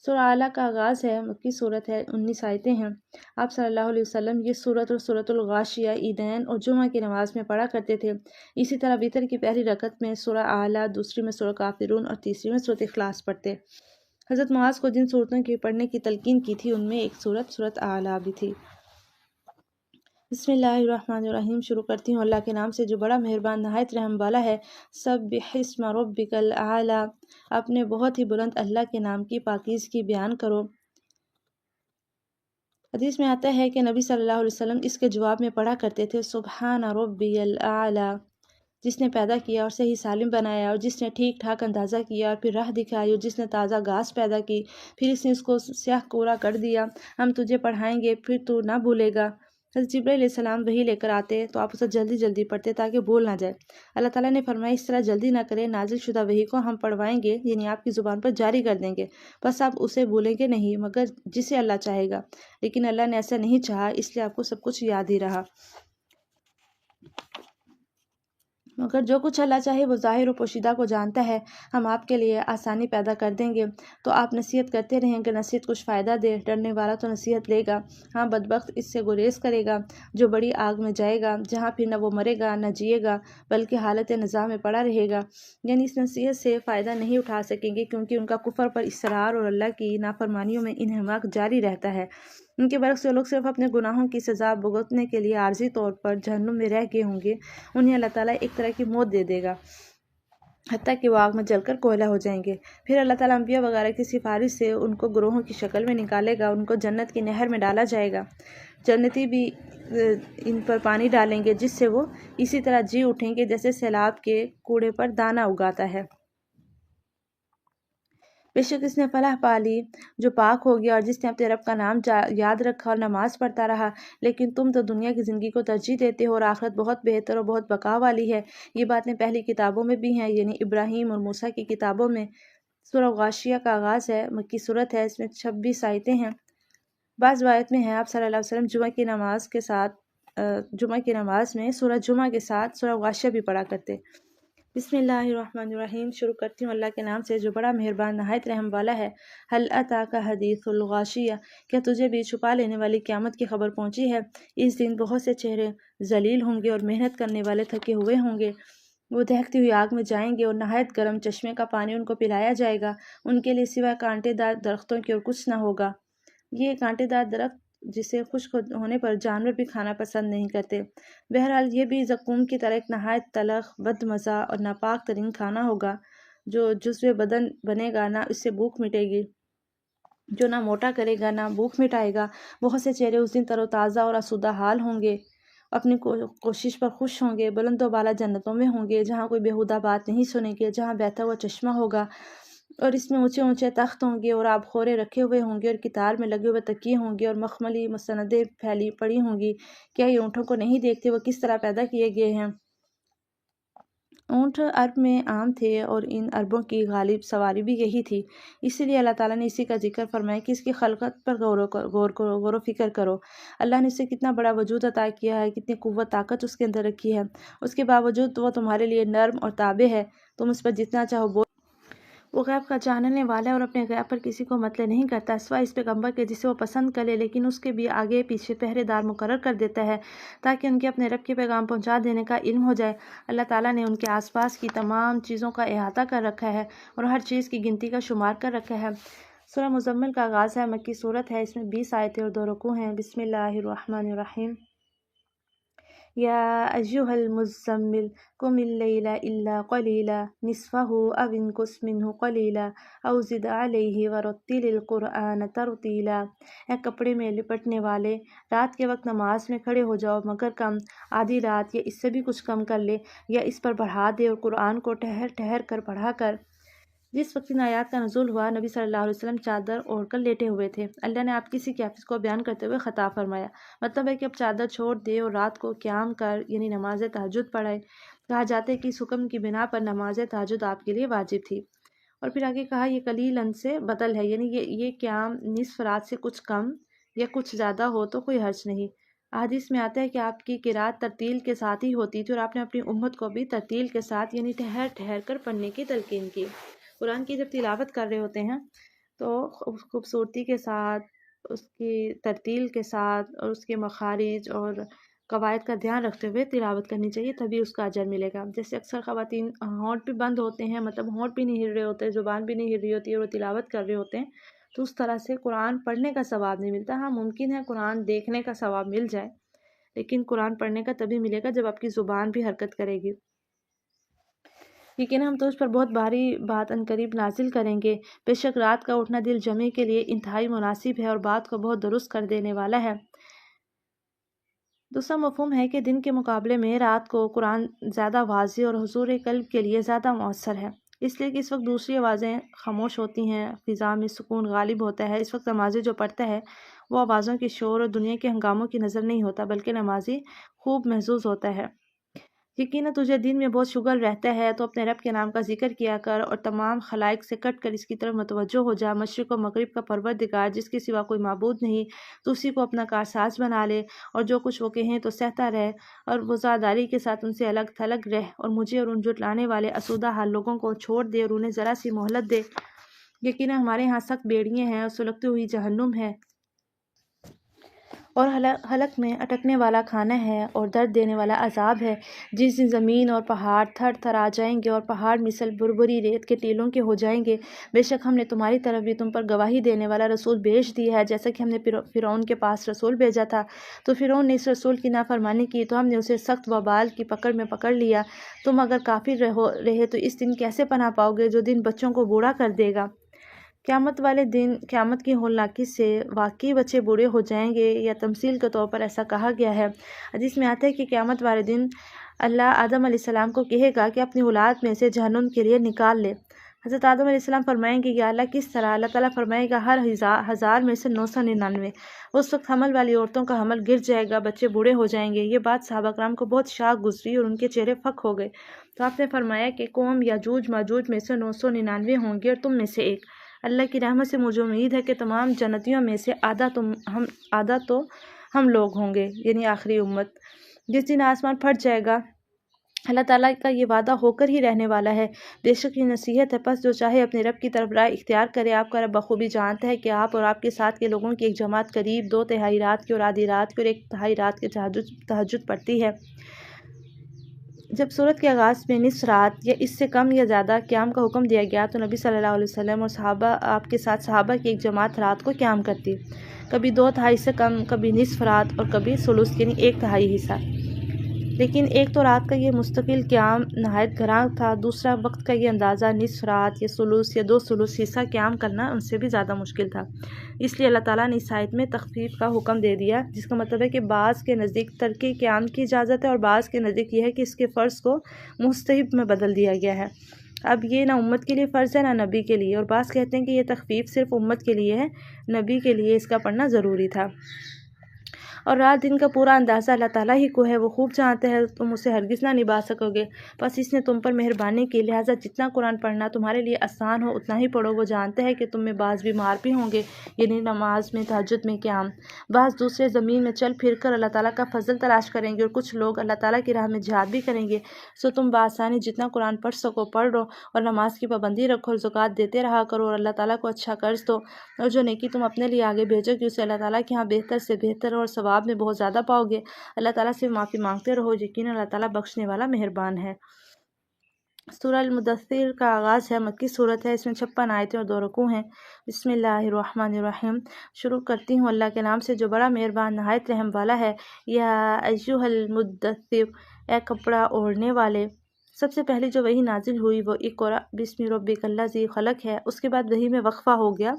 سورہ اعلیٰ کا آغاز ہے، مکی صورت ہے، 19 آیتیں ہیں۔ آپ صلی اللہ علیہ وسلم یہ سورت اور سورۃ الغاشیہ عیدین اور جمعہ کی نماز میں پڑھا کرتے تھے۔ اسی طرح وتر کی پہلی رکعت میں سورہ اعلیٰ، دوسری میں سورہ کافرون اور تیسری میں سورۃ اخلاص پڑھتے۔ حضرت معاذ کو جن صورتوں کی پڑھنے کی تلقین کی تھی ان میں ایک سورۃ اعلیٰ بھی تھی۔ بسم اللہ الرحمن الرحیم، شروع کرتی ہوں اللہ کے نام سے جو بڑا مہربان نہایت رحم والا ہے۔ سبح اسم ربک الاعلیٰ، اپنے بہت ہی بلند اللہ کے نام کی پاکیزگی بیان کرو۔ حدیث میں آتا ہے کہ نبی صلی اللہ علیہ وسلم اس کے جواب میں پڑھا کرتے تھے سبحان ربی الاعلیٰ، جس نے پیدا کیا اور صحیح سالم بنایا اور جس نے ٹھیک ٹھاک اندازہ کیا اور پھر راہ دکھائی اور جس نے تازہ گھاس پیدا کی پھر اس نے اس کو سیاہ کورا کر دیا، ہم تجھے پڑھائیں گے پھر تو نہ بھولے گا۔ حضرت جبرائیل علیہ السلام وحی لے کر آتے تو آپ اسے جلدی جلدی پڑھتے تاکہ بھول نہ جائے۔ اللہ تعالیٰ نے فرمایا اس طرح جلدی نہ کرے، نازل شدہ وحی کو ہم پڑھوائیں گے، یعنی آپ کی زبان پر جاری کر دیں گے، بس آپ اسے بھولیں گے نہیں مگر جسے اللہ چاہے گا، لیکن اللہ نے ایسا نہیں چاہا اس لیے آپ کو سب کچھ یاد ہی رہا۔ مگر جو کچھ اللہ چاہے وہ ظاہر و پوشیدہ کو جانتا ہے۔ ہم آپ کے لیے آسانی پیدا کر دیں گے تو آپ نصیحت کرتے رہیں گے، نصیحت کچھ فائدہ دے، ڈرنے والا تو نصیحت لے گا، ہاں بدبخت اس سے گریز کرے گا جو بڑی آگ میں جائے گا جہاں پھر نہ وہ مرے گا نہ جیے گا بلکہ حالت نزاع میں پڑا رہے گا۔ یعنی اس نصیحت سے فائدہ نہیں اٹھا سکیں گے کیونکہ ان کا کفر پر اصرار اور اللہ کی نافرمانیوں میں انہماک جاری رہتا ہے۔ ان کے برعکس جو لوگ صرف اپنے گناہوں کی سزا بھگتنے کے لیے عارضی طور پر جہنم میں رہ گئے ہوں گے، انہیں اللہ تعالیٰ ایک طرح کی موت دے دے گا۔ حتیٰ کہ وہ آگ میں جل کر کوئلہ ہو جائیں گے۔ پھر اللہ تعالیٰ انبیاء وغیرہ کی سفارش سے ان کو گروہوں کی شکل میں نکالے گا، ان کو جنت کی نہر میں ڈالا جائے گا۔ جنتی بھی ان پر پانی ڈالیں گے جس سے وہ اسی طرح جی اٹھیں گے جیسے سیلاب کے کوڑے پر دانہ اگاتا ہے۔ بے شک اس نے فلاح پا لی جو پاک ہو گیا اور جس نے اپنے رب کا نام یاد رکھا اور نماز پڑھتا رہا، لیکن تم تو دنیا کی زندگی کو ترجیح دیتے ہو اور آخرت بہت بہتر اور بہت بقا والی ہے۔ یہ باتیں پہلی کتابوں میں بھی ہیں، یعنی ابراہیم اور موسیٰ کی کتابوں میں۔ سورہ غاشیہ کا آغاز ہے، مکی صورت ہے، اس میں 26 آیتیں ہیں۔ بعض روایت میں ہے آپ صلی اللہ علیہ وسلم جمعہ کی نماز میں سورہ جمعہ کے ساتھ سورہ غاشیہ بھی پڑھا کرتے۔ بسم اللہ الرحمن الرحیم، شروع کرتی ہوں اللہ کے نام سے جو بڑا مہربان نہایت رحم والا ہے۔ هل اتاک حدیث الغاشیہ، کیا تجھے بھی چھپا لینے والی قیامت کی خبر پہنچی ہے؟ اس دن بہت سے چہرے ذلیل ہوں گے اور محنت کرنے والے تھکے ہوئے ہوں گے۔ وہ دہکتی ہوئی آگ میں جائیں گے اور نہایت گرم چشمے کا پانی ان کو پلایا جائے گا، ان کے لیے سوائے کانٹے دار درختوں کے اور کچھ نہ ہوگا۔ یہ کانٹے دار درخت جسے خشک ہونے پر جانور بھی کھانا پسند نہیں کرتے۔ بہرحال یہ بھی زقوم کی طرح ایک نہایت تلخ، بد مزہ اور ناپاک ترین کھانا ہوگا۔ جو جزو بدن بنے گا نہ اس سے بھوک مٹے گی، جو نہ موٹا کرے گا نہ بھوک مٹائے گا۔ بہت سے چہرے اس دن تر و تازہ اور آسودہ حال ہوں گے، اپنی کوشش پر خوش ہوں گے، بلند و بالا جنتوں میں ہوں گے جہاں کوئی بیہودہ بات نہیں سنے گے، جہاں بہتا ہوا چشمہ ہوگا اور اس میں اونچے اونچے تخت ہوں گے اور آب خورے رکھے ہوئے ہوں گے اور کتار میں لگے ہوئے تکیے ہوں گے اور مخملی مستندیں پھیلی پڑی ہوں گی۔ کیا یہ اونٹوں کو نہیں دیکھتے وہ کس طرح پیدا کیے گئے ہیں؟ اونٹ عرب میں عام تھے اور ان عربوں کی غالب سواری بھی یہی تھی، اسی لیے اللہ تعالیٰ نے اسی کا ذکر فرمایا کہ اس کی خلقت پر غور و فکر کرو۔ اللہ نے اسے کتنا بڑا وجود عطا کیا ہے، کتنی قوت طاقت اس کے اندر رکھی ہے، اس کے باوجود وہ تمہارے لیے نرم اور تابع ہے، تم اس پر جتنا چاہو بول۔ وہ غیب کا جاننے والا ہے اور اپنے غیب پر کسی کو مطلع نہیں کرتا سوائے اس پیغمبر کے جسے وہ پسند کرے، لیکن اس کے بھی آگے پیچھے پہرے دار مقرر کر دیتا ہے تاکہ ان کے اپنے رب کے پیغام پہنچا دینے کا علم ہو جائے۔ اللہ تعالیٰ نے ان کے آس پاس کی تمام چیزوں کا احاطہ کر رکھا ہے اور ہر چیز کی گنتی کا شمار کر رکھا ہے۔ سورہ مزمل کا آغاز ہے، مکی صورت ہے، اس میں 20 آیتیں اور 2 رکوع ہیں۔ بسم اللہ الرحمن الرحیم۔ یا ایھا المزمل قم اللیل الا قلیلا نصفہ او انقص منہ قلیلا او زد علیہ ورتل القرآن ترتیلا۔ اے کپڑے میں لپٹنے والے، رات کے وقت نماز میں کھڑے ہو جاؤ مگر کم، آدھی رات یا اس سے بھی کچھ کم کر لے یا اس پر بڑھا دے، اور قرآن کو ٹھہر ٹھہر کر پڑھا کر۔ جس وقت ان آیات کا نزول ہوا نبی صلی اللہ علیہ وسلم چادر اوڑھ کر لیٹے ہوئے تھے۔ اللہ نے آپ کسی کیفیت کو بیان کرتے ہوئے خطاب فرمایا، مطلب ہے کہ اب چادر چھوڑ دے اور رات کو قیام کر، یعنی نماز تہجد پڑھے۔ کہا جاتا ہے کہ اس حکم کی بنا پر نماز تہجد آپ کے لیے واجب تھی۔ اور پھر آگے کہا یہ قلیلاً سے بدل ہے، یعنی یہ قیام نصف رات سے کچھ کم یا کچھ زیادہ ہو تو کوئی حرج نہیں۔ حدیث میں آتا ہے کہ آپ کی قرات ترتیل کے ساتھ ہی ہوتی تھی اور آپ نے اپنی امت کو بھی ترتیل کے ساتھ یعنی ٹھہر ٹھہر کر پڑھنے کی تلقین کی۔ قرآن کی جب تلاوت کر رہے ہوتے ہیں تو خوبصورتی کے ساتھ، اس کی ترتیل کے ساتھ اور اس کے مخارج اور قواعد کا دھیان رکھتے ہوئے تلاوت کرنی چاہیے، تبھی اس کا اجر ملے گا۔ جیسے اکثر خواتین ہونٹ بھی بند ہوتے ہیں، مطلب ہونٹ بھی نہیں ہل رہے ہوتے، زبان بھی نہیں ہل رہی ہوتی اور وہ تلاوت کر رہے ہوتے ہیں، تو اس طرح سے قرآن پڑھنے کا ثواب نہیں ملتا۔ ہاں ممکن ہے قرآن دیکھنے کا ثواب مل جائے، لیکن قرآن پڑھنے کا تبھی ملے گا جب آپ کی زبان بھی حرکت کرے گی۔ لیکن ہم تو اس پر بہت بھاری بات عنقریب نازل کریں گے۔ بے شک رات کا اٹھنا دل جمع کے لیے انتہائی مناسب ہے اور بات کو بہت درست کر دینے والا ہے۔ دوسرا مفہوم ہے کہ دن کے مقابلے میں رات کو قرآن زیادہ واضح اور حضور قلب کے لیے زیادہ مؤثر ہے، اس لیے کہ اس وقت دوسری آوازیں خاموش ہوتی ہیں، فضا میں سکون غالب ہوتا ہے۔ اس وقت نمازی جو پڑھتا ہے وہ آوازوں کی شور اور دنیا کے ہنگاموں کی نظر نہیں ہوتا، بلکہ نمازی خوب محظوظ ہوتا ہے۔ یقیناً تجھے دن میں بہت شغل رہتا ہے تو اپنے رب کے نام کا ذکر کیا کر اور تمام خلائق سے کٹ کر اس کی طرف متوجہ ہو جا۔ مشرق و مغرب کا پروردگار جس کے سوا کوئی معبود نہیں، تو اسی کو اپنا کارساز بنا لے اور جو کچھ وہ کہیں تو سہتا رہ اور وفاداری کے ساتھ ان سے الگ تھلگ رہ، اور مجھے اور ان جھٹلانے والے آسودہ حال لوگوں کو چھوڑ دے اور انہیں ذرا سی مہلت دے۔ یقیناً ہمارے ہاں سخت بیڑیاں ہیں اور سلگتی ہوئی جہنم ہے، اور حلق میں اٹکنے والا کھانا ہے اور درد دینے والا عذاب ہے، جس دن زمین اور پہاڑ تھر تھر آ جائیں گے اور پہاڑ مثل بربری ریت کے ٹیلوں کے ہو جائیں گے۔ بے شک ہم نے تمہاری طرف بھی تم پر گواہی دینے والا رسول بھیج دیا ہے، جیسا کہ ہم نے فرعون کے پاس رسول بھیجا تھا، تو فرعون نے اس رسول کی نافرمانی کی تو ہم نے اسے سخت وبال کی پکڑ میں پکڑ لیا۔ تم اگر کافر رہے تو اس دن کیسے پناہ پاؤ گے جو دن بچوں کو بوڑھا کر دے گا۔ قیامت والے دن قیامت کی ہولناکی سے واقعی بچے بوڑھے ہو جائیں گے، یا تمثیل کے طور پر ایسا کہا گیا ہے۔ حدیث میں آتا ہے کہ قیامت والے دن اللہ آدم علیہ السلام کو کہے گا کہ اپنی اولاد میں سے جہنم کے لیے نکال لے۔ حضرت آدم علیہ السلام فرمائیں گے یا اللہ کس طرح؟ اللہ تعالیٰ فرمائے گا ہر 1000 میں سے 999۔ اس وقت حمل والی عورتوں کا حمل گر جائے گا، بچے بوڑھے ہو جائیں گے۔ یہ بات صحابہ کرام کو بہت شاق گزری اور ان کے چہرے پھک ہو گئے، تو آپ نے فرمایا کہ قوم یاجوج ماجوج میں سے 999 ہوں گے اور تم میں سے ایک۔ اللہ کی رحمت سے مجھے امید ہے کہ تمام جنتیوں میں سے آدھا تو ہم لوگ ہوں گے، یعنی آخری امت۔ جس دن آسمان پھٹ جائے گا، اللہ تعالیٰ کا یہ وعدہ ہو کر ہی رہنے والا ہے۔ بے شک یہ نصیحت ہے، پس جو چاہے اپنے رب کی طرف راہ اختیار کرے۔ آپ کا رب بخوبی جانتا ہے کہ آپ اور آپ کے ساتھ کے لوگوں کی ایک جماعت قریب 2/3 رات کی اور آدھی رات کی اور 1/3 رات کے تہجد پڑھتی ہے۔ جب سورت کے آغاز میں نصف رات یا اس سے کم یا زیادہ قیام کا حکم دیا گیا تو نبی صلی اللہ علیہ وسلم اور آپ کے ساتھ صحابہ کی ایک جماعت رات کو قیام کرتی، کبھی 2/3 سے کم، کبھی نصف رات اور کبھی ثلث یعنی 1/3 حصہ۔ لیکن ایک تو رات کا یہ مستقل قیام نہایت گراں تھا، دوسرا وقت کا یہ اندازہ نصف رات یا ثلث یا 2 ثلث حصہ قیام کرنا ان سے بھی زیادہ مشکل تھا۔ اس لیے اللہ تعالیٰ نے اس آیت میں تخفیف کا حکم دے دیا، جس کا مطلب ہے کہ بعض کے نزدیک ترک قیام کی اجازت ہے اور بعض کے نزدیک یہ ہے کہ اس کے فرض کو مستحب میں بدل دیا گیا ہے۔ اب یہ نہ امت کے لیے فرض ہے نہ نبی کے لیے، اور بعض کہتے ہیں کہ یہ تخفیف صرف امت کے لیے ہے، نبی کے لیے اس کا پڑھنا ضروری تھا۔ اور رات دن کا پورا اندازہ اللہ تعالیٰ ہی کو ہے، وہ خوب جانتے ہیں، تم اسے ہرگز نہ نبھا سکو گے۔ بس اس نے تم پر مہربانی کی، لہٰذا جتنا قرآن پڑھنا تمہارے لیے آسان ہو اتنا ہی پڑھو۔ وہ جانتے ہیں کہ تم میں بعض بیمار بھی ہوں گے، یعنی نماز میں تہجد میں قیام، بعض دوسرے زمین میں چل پھر کر اللہ تعالیٰ کا فضل تلاش کریں گے، اور کچھ لوگ اللہ تعالیٰ کی راہ میں جہاد بھی کریں گے۔ سو تم بآسانی جتنا قرآن پڑھ سکو پڑھ لو، اور نماز کی پابندی رکھو اور زکوٰۃ دیتے رہا کرو، اور اللہ تعالیٰ کو اچھا قرض دو، اور جو نیکی تم اپنے لیے آگے بھیجو کہ اسے اللہ تعالیٰ کے ہاں بہتر سے بہتر اور ثواب میں بہت زیادہ پاؤ گے۔ اللہ تعالیٰ سے معافی مانگتے رہو، یقیناً اللہ تعالیٰ بخشنے والا مہربان ہے۔ سورہ المدثر کا آغاز ہے، مکی صورت ہے، اس میں 56 آیتیں اور 2 رکوع ہیں۔ بسم اللہ الرحمن الرحیم۔ شروع کرتی ہوں اللہ کے نام سے جو بڑا مہربان نہایت رحم والا ہے۔ یا ایھا المدثر، اے کپڑا اوڑھنے والے۔ سب سے پہلے جو وحی نازل ہوئی وہ اقرأ بسم ربک الذی خلق ہے، اس کے بعد وحی میں وقفہ ہو گیا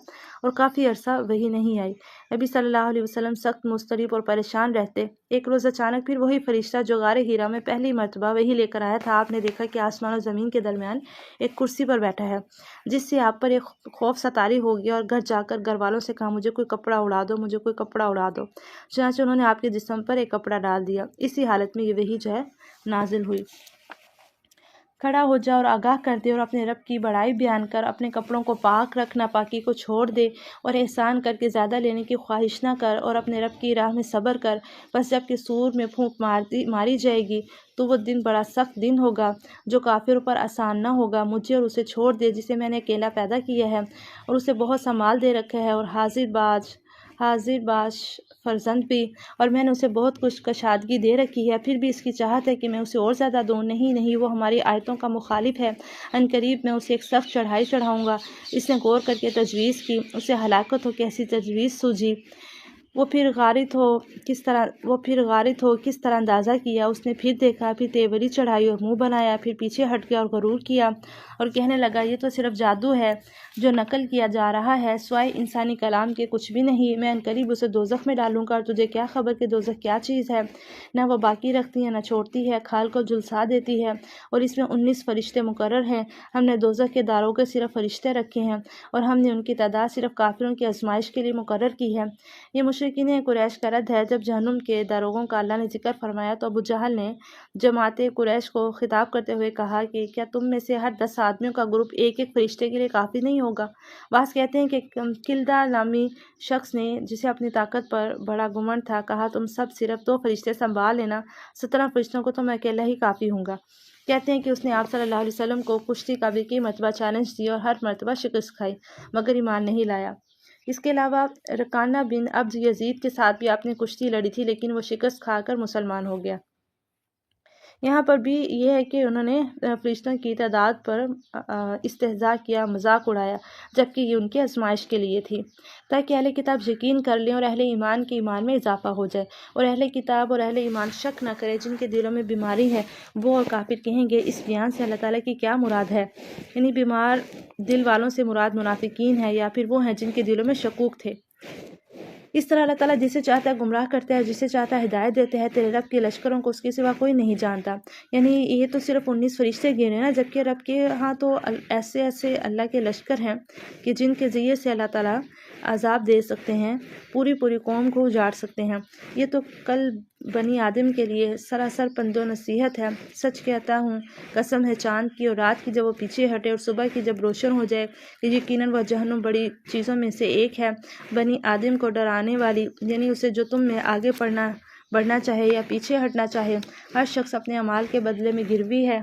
اور کافی عرصہ وحی نہیں آئی۔ نبی صلی اللہ علیہ وسلم سخت مضطرب اور پریشان رہتے۔ ایک روز اچانک پھر وہی فرشتہ جو غار ہیرا میں پہلی مرتبہ وحی لے کر آیا تھا، آپ نے دیکھا کہ آسمان اور زمین کے درمیان ایک کرسی پر بیٹھا ہے، جس سے آپ پر ایک خوف ستاری ہو گیا، اور گھر جا کر گھر والوں سے کہا مجھے کوئی کپڑا اڑا دو، مجھے کوئی کپڑا اڑا دو۔ چنانچہ انہوں نے آپ کے جسم پر ایک کپڑا ڈال دیا۔ اسی حالت میں یہ وحی جو ہے نازل ہوئی۔ کھڑا ہو جا اور آگاہ کر دے اور اپنے رب کی بڑائی بیان کر، اپنے کپڑوں کو پاک رکھ، ناپاکی کو چھوڑ دے اور احسان کر کے زیادہ لینے کی خواہش نہ کر، اور اپنے رب کی راہ میں صبر کر۔ بس جب کہ سور میں پھونک ماری جائے گی تو وہ دن بڑا سخت دن ہوگا جو کافروں پر آسان نہ ہوگا۔ مجھے اور اسے چھوڑ دے جسے میں نے اکیلا پیدا کیا ہے اور اسے بہت سا مال دے رکھا ہے، اور حاضر باش فرزند بھی، اور میں نے اسے بہت کچھ کشادگی دے رکھی ہے، پھر بھی اس کی چاہت ہے کہ میں اسے اور زیادہ دوں۔ نہیں، وہ ہماری آیتوں کا مخالف ہے، عنقریب میں اسے ایک سخت چڑھائی چڑھاؤں گا۔ اس نے غور کر کے تجویز کی، اسے ہلاکت ہو کیسی تجویز سوجھی۔ وہ پھر غارت ہو کس طرح اندازہ کیا۔ اس نے پھر دیکھا، پھر تیوری چڑھائی اور منہ بنایا، پھر پیچھے ہٹ گیا اور غرور کیا اور کہنے لگا یہ تو صرف جادو ہے جو نقل کیا جا رہا ہے، سوائے انسانی کلام کے کچھ بھی نہیں۔ میں عنقریب اسے دوزخ میں ڈالوں گا، اور تجھے کیا خبر کہ دوزخ کیا چیز ہے؟ نہ وہ باقی رکھتی ہے نہ چھوڑتی ہے، کھال کو جھلسا دیتی ہے، اور اس میں 19 فرشتے مقرر ہیں۔ ہم نے دوزخ کے داروغے صرف فرشتے رکھے ہیں، اور ہم نے ان کی تعداد صرف کافروں کی آزمائش کے لیے مقرر کی ہے۔ یہ مشرکین قریش کا رد ہے۔ جب جہنم کے داروغوں کا اللہ نے ذکر فرمایا تو ابو جہل نے جماعت قریش کو خطاب کرتے ہوئے کہا کہ کیا تم میں سے ہر 10 آدمیوں کا گروپ ایک فرشتے کے لیے کافی نہیں ہوگا؟ بعض کہتے ہیں کہ کلدہ نامی شخص نے، جسے اپنی طاقت پر بڑا گھمنڈ تھا، کہا تم سب صرف 2 فرشتے سنبھال لینا، 17 فرشتوں کو تو میں اکیلا ہی کافی ہوں گا۔ کہتے ہیں کہ اس نے آپ صلی اللہ علیہ وسلم کو کشتی کا بھی کئی مرتبہ چیلنج دیا اور ہر مرتبہ شکست کھائی، مگر ایمان نہیں لایا۔ اس کے علاوہ رکانہ بن عبد یزید کے ساتھ بھی آپ نے کشتی لڑی تھی، لیکن وہ شکست کھا کر مسلمان ہو گیا۔ یہاں پر بھی یہ ہے کہ انہوں نے فرشتوں کی تعداد پر استہزاء کیا، مذاق اڑایا، جبکہ یہ ان کی آزمائش کے لیے تھی، تاکہ اہل کتاب یقین کر لیں اور اہل ایمان کے ایمان میں اضافہ ہو جائے، اور اہل کتاب اور اہل ایمان شک نہ کرے۔ جن کے دلوں میں بیماری ہے وہ اور کافر کہیں گے اس بیان سے اللہ تعالیٰ کی کیا مراد ہے، یعنی بیمار دل والوں سے مراد منافقین ہے یا پھر وہ ہیں جن کے دلوں میں شکوک تھے۔ اس طرح اللہ تعالیٰ جسے چاہتا ہے گمراہ کرتا ہے، جسے چاہتا ہے ہدایت دیتے ہیں۔ تیرے رب کے لشکروں کو اس کے سوا کوئی نہیں جانتا، یعنی یہ تو صرف 19 فرشتے گنے نا، جبکہ رب کے ہاں تو ایسے ایسے اللہ کے لشکر ہیں کہ جن کے ذریعے سے اللہ تعالیٰ عذاب دے سکتے ہیں، پوری قوم کو اجاڑ سکتے ہیں۔ یہ تو کل بنی آدم کے لیے سراسر پند و نصیحت ہے۔ سچ کہتا ہوں، قسم ہے چاند کی اور رات کی جب وہ پیچھے ہٹے اور صبح کی جب روشن ہو جائے، کہ یقیناً وہ جہنم بڑی چیزوں میں سے ایک ہے۔ بنی آدم کو ڈرانے والی، یعنی اسے جو تم میں آگے بڑھنا چاہے یا پیچھے ہٹنا چاہے، ہر شخص اپنے اعمال کے بدلے میں گروی ہے۔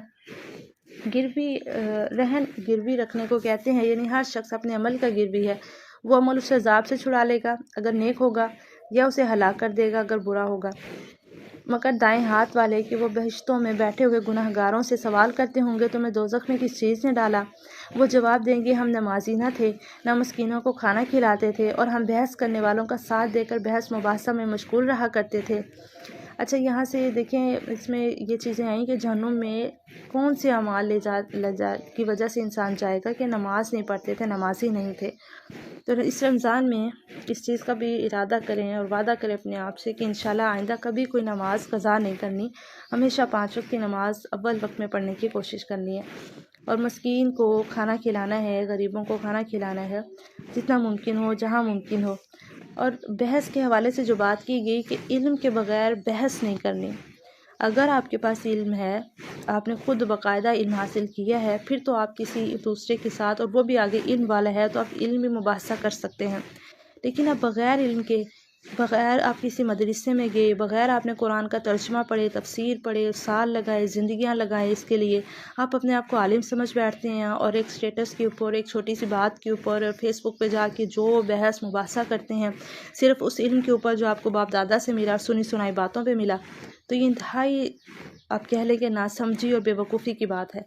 رہن گروی رکھنے کو کہتے ہیں، یعنی ہر شخص اپنے عمل کا گروی ہے۔ وہ عمل اسے عذاب سے چھڑا لے گا اگر نیک ہوگا، یا اسے ہلاک کر دے گا اگر برا ہوگا۔ مگر دائیں ہاتھ والے کہ وہ بہشتوں میں بیٹھے ہوئے گناہ گاروں سے سوال کرتے ہوں گے، تمہیں دوزخ میں کس چیز نے ڈالا؟ وہ جواب دیں گے، ہم نمازی نہ تھے، نہ مسکینوں کو کھانا کھلاتے تھے، اور ہم بحث کرنے والوں کا ساتھ دے کر بحث مباحثہ میں مشغول رہا کرتے تھے۔ اچھا، یہاں سے دیکھیں اس میں یہ چیزیں آئیں کہ جہنم میں کون سے اعمال کی وجہ سے انسان جائے گا کہ نماز نہیں پڑھتے تھے، نمازی نہیں تھے۔ تو اس رمضان میں اس چیز کا بھی ارادہ کریں اور وعدہ کریں اپنے آپ سے کہ انشاءاللہ آئندہ کبھی کوئی نماز قضا نہیں کرنی، ہمیشہ 5 وقت کی نماز اول وقت میں پڑھنے کی کوشش کرنی ہے، اور مسکین کو کھانا کھلانا ہے، غریبوں کو کھانا کھلانا ہے جتنا ممکن ہو، جہاں ممکن ہو۔ اور بحث کے حوالے سے جو بات کی گئی کہ علم کے بغیر بحث نہیں کرنی، اگر آپ کے پاس علم ہے، آپ نے خود باقاعدہ علم حاصل کیا ہے، پھر تو آپ کسی دوسرے کے ساتھ، اور وہ بھی آگے علم والا ہے، تو آپ علمی مباحثہ کر سکتے ہیں۔ لیکن آپ بغیر علم کے، بغیر آپ کسی مدرسے میں گئے، بغیر آپ نے قرآن کا ترجمہ پڑھے، تفسیر پڑھے، سال لگائے، زندگیاں لگائے اس کے لیے، آپ اپنے آپ کو عالم سمجھ بیٹھتے ہیں، اور ایک سٹیٹس کے اوپر، ایک چھوٹی سی بات کے اوپر فیس بک پہ جا کے جو بحث مباحثہ کرتے ہیں صرف اس علم کے اوپر جو آپ کو باپ دادا سے ملا، سنی سنائی باتوں پہ ملا، تو یہ انتہائی آپ کہہ لیں کہ ناسمجھی اور بے وقوفی کی بات ہے۔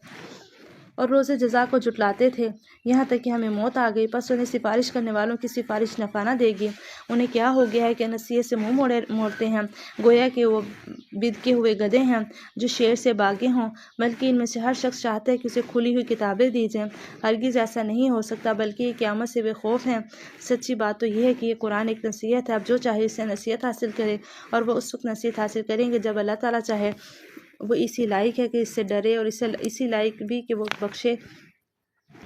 اور روز جزا کو جھٹلاتے تھے، یہاں تک کہ ہمیں موت آ گئی، پس انہیں سفارش کرنے والوں کی سفارش نفع نہ دے گی۔ انہیں کیا ہو گیا ہے کہ نصیحت سے منہ موڑتے ہیں، گویا کہ وہ بدکے ہوئے گدھے ہیں جو شیر سے بھاگے ہوں، بلکہ ان میں سے ہر شخص چاہتا ہے کہ اسے کھلی ہوئی کتابیں دی جائیں۔ ہرگز ایسا نہیں ہو سکتا، بلکہ یہ قیامت سے بے خوف ہیں۔ سچی بات تو یہ ہے کہ یہ قرآن ایک نصیحت ہے، اب جو چاہے اس سے نصیحت حاصل کرے، اور وہ اس وقت نصیحت حاصل کریں گے جب اللہ تعالیٰ چاہے۔ وہ اسی لائق ہے کہ اس سے ڈرے، اور اسی لائق بھی کہ وہ بخشے۔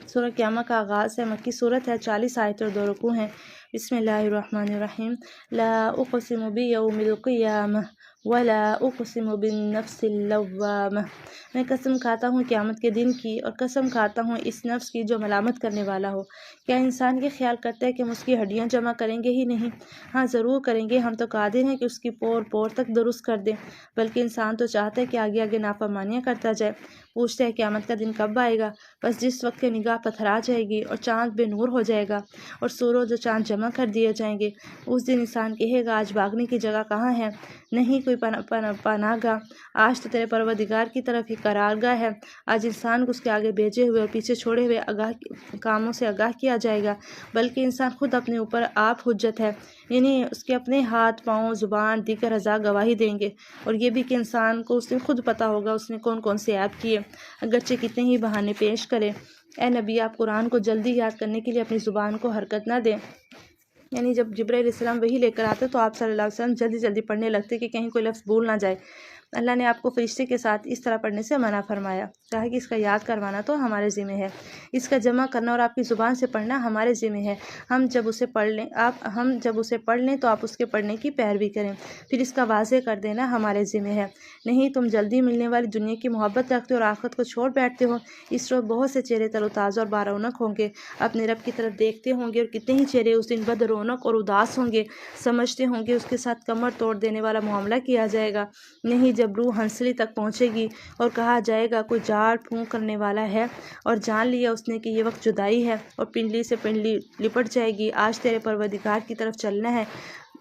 سورہ قیامہ کا آغاز ہے، مکی صورت ہے، 40 آیت اور 2 رکوع ہیں۔ بسم اللہ الرحمن الرحیم۔ لا اقسم بیوم القیامہ ولا اقسم بالنفس اللوامہ۔ میں قسم کھاتا ہوں قیامت کے دن کی، اور قسم کھاتا ہوں اس نفس کی جو ملامت کرنے والا ہو۔ کیا انسان یہ خیال کرتا ہے کہ ہم اس کی ہڈیاں جمع کریں گے ہی نہیں؟ ہاں ضرور کریں گے، ہم تو قادر ہیں کہ اس کی پور تک درست کر دیں، بلکہ انسان تو چاہتا ہے کہ آگے آگے نافرمانیاں کرتا جائے۔ پوچھتا ہے قیامت کا دن کب آئے گا؟ بس جس وقت کہ نگاہ پتھرا جائے گی اور چاند بے نور ہو جائے گا، اور سورج و چاند جمع کر دیے جائیں گے۔ اس دن انسان کہے گا، آج بھاگنے کی جگہ کہاں ہے؟ نہیں کوئی پناہ گاہ، آج تو تیرے پروردگار کی طرف ہی قرارگاہ ہے۔ آج انسان کو اس کے آگے بھیجے ہوئے اور پیچھے چھوڑے ہوئے کاموں سے آگاہ کیا جائے گا، بلکہ انسان خود اپنے اوپر آپ حجت ہے، یعنی اس کے اپنے ہاتھ، پاؤں، زبان، دیگر اعضاء گواہی دیں گے، اور یہ بھی کہ انسان کو اس نے خود پتہ ہوگا اس نے کون کون سے عیب کیے، اگرچہ کتنے ہی بہانے پیش کرے۔ اے نبی، آپ قرآن کو جلدی یاد کرنے کے لیے اپنی زبان کو حرکت نہ دیں، یعنی جب جبرائیل علیہ السلام وحی لے کر آتے تو آپ صلی اللہ علیہ وسلم جلدی جلدی پڑھنے لگتے کہ کہیں کوئی لفظ بھول نہ جائے۔ اللہ نے آپ کو فرشتے کے ساتھ اس طرح پڑھنے سے منع فرمایا، کہا کہ اس کا یاد کروانا تو ہمارے ذمہ ہے، اس کا جمع کرنا اور آپ کی زبان سے پڑھنا ہمارے ذمہ ہے۔ ہم جب اسے پڑھ لیں تو آپ اس کے پڑھنے کی پیروی کریں، پھر اس کا واضح کر دینا ہمارے ذمہ ہے۔ نہیں تم جلدی ملنے والی دنیا کی محبت رکھتے ہو اور آخرت کو چھوڑ بیٹھتے ہو۔ اس روز بہت سے چہرے تر و تازہ اور بارونق ہوں گے، اپنے رب کی طرف دیکھتے ہوں گے، اور کتنے ہی چہرے اس دن بد رونق اور اداس ہوں گے، سمجھتے ہوں گے اس کے ساتھ کمر توڑ دینے والا معاملہ کیا جائے گا۔ نہیں جب روح ہنسلی تک پہنچے گی اور کہا جائے گا کوئی جھاڑ پھونک کرنے والا ہے، اور جان لیا اس نے کہ یہ وقت جدائی ہے، اور پنڈلی سے پنڈلی لپٹ جائے گی، آج تیرے پروردگار کی طرف چلنا ہے،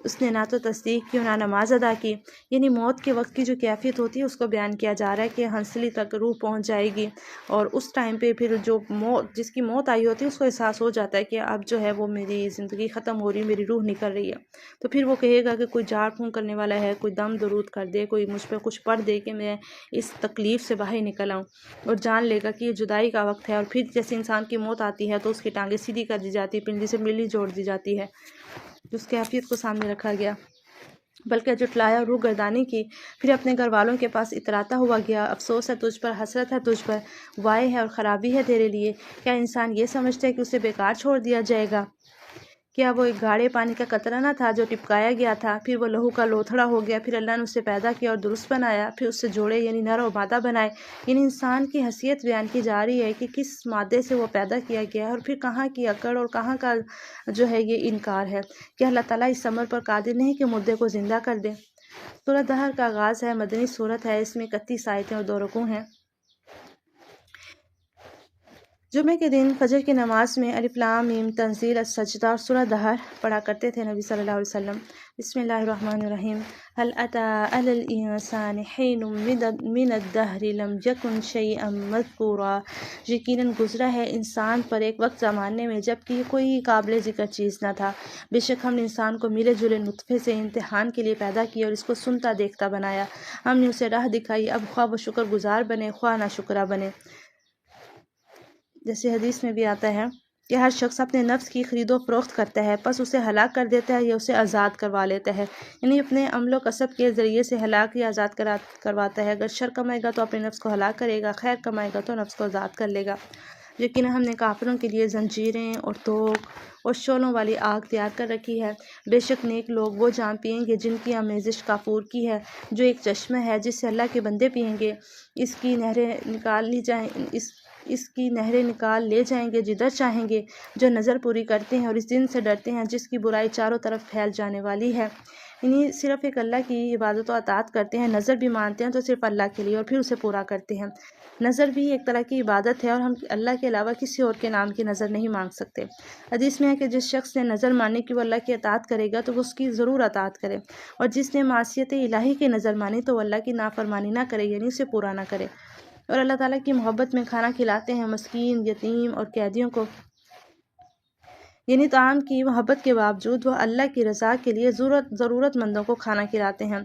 اس نے نہ تو تصدیق کی اور نہ نماز ادا کی۔ یعنی موت کے وقت کی جو کیفیت ہوتی ہے اس کو بیان کیا جا رہا ہے کہ ہنسلی تک روح پہنچ جائے گی، اور اس ٹائم پہ پھر جو جس کی موت آئی ہوتی ہے اس کو احساس ہو جاتا ہے کہ اب جو ہے وہ میری زندگی ختم ہو رہی ہے، میری روح نکل رہی ہے، تو پھر وہ کہے گا کہ کوئی جھاڑ پھونک کرنے والا ہے، کوئی دم درود کر دے، کوئی مجھ پہ کچھ پڑھ دے کہ میں اس تکلیف سے باہر نکل آؤں، اور جان لے گا کہ یہ جدائی کا وقت ہے۔ اور پھر جیسے انسان کی موت آتی ہے تو اس کی ٹانگیں سیدھی کر دی جاتی ہے، پنڈلی سے پنڈلی جوڑ دی جاتی ہے، اس کیفیت کو سامنے رکھا گیا۔ بلکہ جٹلایا اور روح گردانی کی، پھر اپنے گھر والوں کے پاس اتراتا ہوا گیا، افسوس ہے تجھ پر، حسرت ہے تجھ پر، وائے ہے اور خرابی ہے تیرے لیے۔ کیا انسان یہ سمجھتا ہے کہ اسے بیکار چھوڑ دیا جائے گا؟ کیا وہ ایک گاڑے پانی کا قطرہ نہ تھا جو ٹپکایا گیا تھا، پھر وہ لہو کا لوتھڑا ہو گیا، پھر اللہ نے اسے پیدا کیا اور درست بنایا، پھر اس سے جوڑے یعنی نر و مادہ بنائے۔ یعنی انسان کی حیثیت بیان کی جا رہی ہے کہ کس مادے سے وہ پیدا کیا گیا ہے، اور پھر کہاں کی اکڑ اور کہاں کا جو ہے یہ انکار ہے کہ اللہ تعالیٰ اس امر پر قادر نہیں کہ مردے کو زندہ کر دے۔ سورۃ دہر کا آغاز ہے، مدنی سورت ہے، اس میں 31 آیتیں اور 2 رکوع ہیں۔ جمعے کے دن فجر کی نماز میں الف لام میم تنزیل السجدہ اور سورہ دہر پڑھا کرتے تھے نبی صلی اللہ علیہ وسلم۔ بسم اللہ الرحمن الرحیم۔ هل أتى على الإنسان حين من الدهر لم يكن شيئا مذكورا۔ یقیناً گزرا ہے انسان پر ایک وقت زمانے میں جب کہ کوئی قابل ذکر چیز نہ تھا، بے شک ہم نے انسان کو ملے جلے نطفے سے امتحان کے لیے پیدا کیا اور اس کو سنتا دیکھتا بنایا، ہم نے اسے راہ دکھائی، اب خواہ وہ شکر گزار بنے خواہ نہ شکرا بنے۔ جیسے حدیث میں بھی آتا ہے کہ ہر شخص اپنے نفس کی خرید و فروخت کرتا ہے، پس اسے ہلاک کر دیتا ہے یا اسے آزاد کروا لیتا ہے، یعنی اپنے عمل و کسب کے ذریعے سے ہلاک یا آزاد کرواتا ہے۔ اگر شر کمائے گا تو اپنے نفس کو ہلاک کرے گا، خیر کمائے گا تو نفس کو آزاد کر لے گا۔ یقیناً ہم نے کافروں کے لیے زنجیریں اور توق اور شعلوں والی آگ تیار کر رکھی ہے، بے شک نیک لوگ وہ جام پئیں گے جن کی آمیزش کافور کی ہے، جو ایک چشمہ ہے جس سے اللہ کے بندے پئیں گے، اس کی نہریں نکال لے جائیں گے جدھر چاہیں گے، جو نظر پوری کرتے ہیں اور اس دن سے ڈرتے ہیں جس کی برائی چاروں طرف پھیل جانے والی ہے۔ یعنی صرف ایک اللہ کی عبادت و اطاعت کرتے ہیں، نظر بھی مانتے ہیں تو صرف اللہ کے لیے اور پھر اسے پورا کرتے ہیں۔ نظر بھی ایک طرح کی عبادت ہے اور ہم اللہ کے علاوہ کسی اور کے نام کی نظر نہیں مانگ سکتے۔ حدیث میں ہے کہ جس شخص نے نظر مانی کہ وہ اللہ کی اطاعت کرے گا تو وہ اس کی ضرور اطاعت کرے، اور جس نے معصیت الہی کی نظر مانی تو وہ اللہ کی نافرمانی نہ کرے یعنی اسے پورا نہ کرے۔ اور اللہ تعالیٰ کی محبت میں کھانا کھلاتے ہیں مسکین، یتیم اور قیدیوں کو، یعنی طعام کی محبت کے باوجود وہ اللہ کی رضا کے لیے ضرورت مندوں کو کھانا کھلاتے ہیں۔